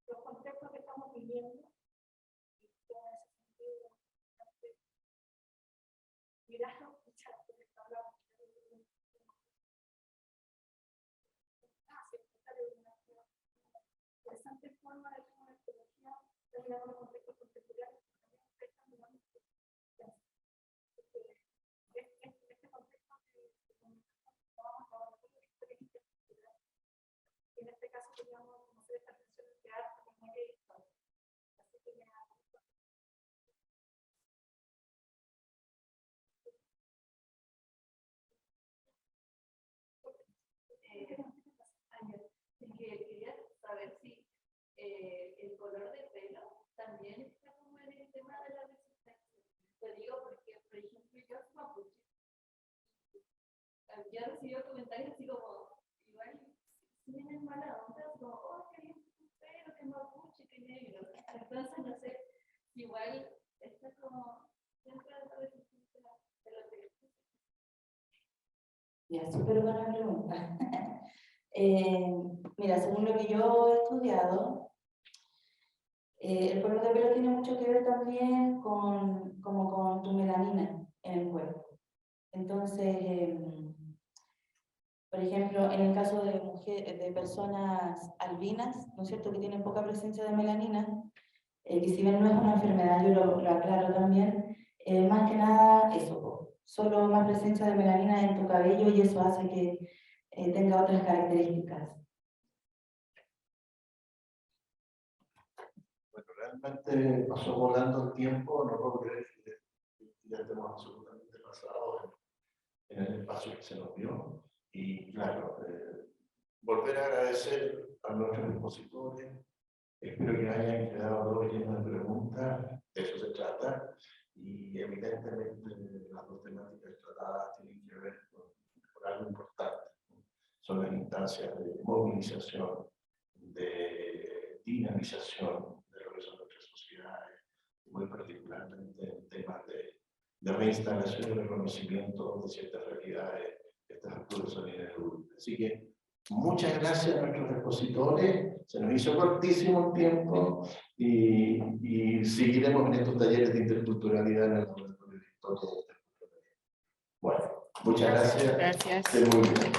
Speaker 7: los contextos que estamos viviendo. Mirarlo, escuchar, hablar. Interesante forma de tomar ecología, terminar con los contextos contemporáneos. Este contexto en este caso queríamos conocer estas tensiones de arte como esto. Así que
Speaker 8: quería saber si el color de pelo también está como en el tema de la resistencia. Te digo porque, por ejemplo, yo soy mapuche. Yo he recibido comentarios así como, igual, si tienen mala onda, como, oh, qué lindo tu pelo, que mapuche, que negro. Entonces, no sé, igual está como dentro de la resistencia de los derechos.
Speaker 4: Ya, súper buena pregunta. Mira, según lo que yo he estudiado, el color de pelo tiene mucho que ver también con tu melanina en el cuerpo. Entonces, por ejemplo, en el caso de personas albinas, ¿no es cierto?, que tienen poca presencia de melanina, que si bien no es una enfermedad, yo lo aclaro también, más que nada eso, solo más presencia de melanina en tu cabello y eso hace que tenga otras características.
Speaker 1: Bueno, realmente pasó volando el tiempo, no puedo creer que ya estemos absolutamente pasados en el espacio que se nos dio. Y claro, volver a agradecer a nuestros expositores. Espero que hayan quedado todos llenos de preguntas, de eso se trata. Y evidentemente las dos temáticas tratadas tienen que ver con algo importante. Son las instancias de movilización, de dinamización de lo que son nuestras sociedades, muy particularmente en temas de reinstalación y reconocimiento de ciertas realidades. Estas alturas son ineludibles. Así que muchas gracias a nuestros expositores. Se nos hizo cortísimo el tiempo y seguiremos en estos talleres de interculturalidad en el laboratorio de historia. Bueno, muchas gracias.
Speaker 3: Gracias.
Speaker 1: Estén muy bien.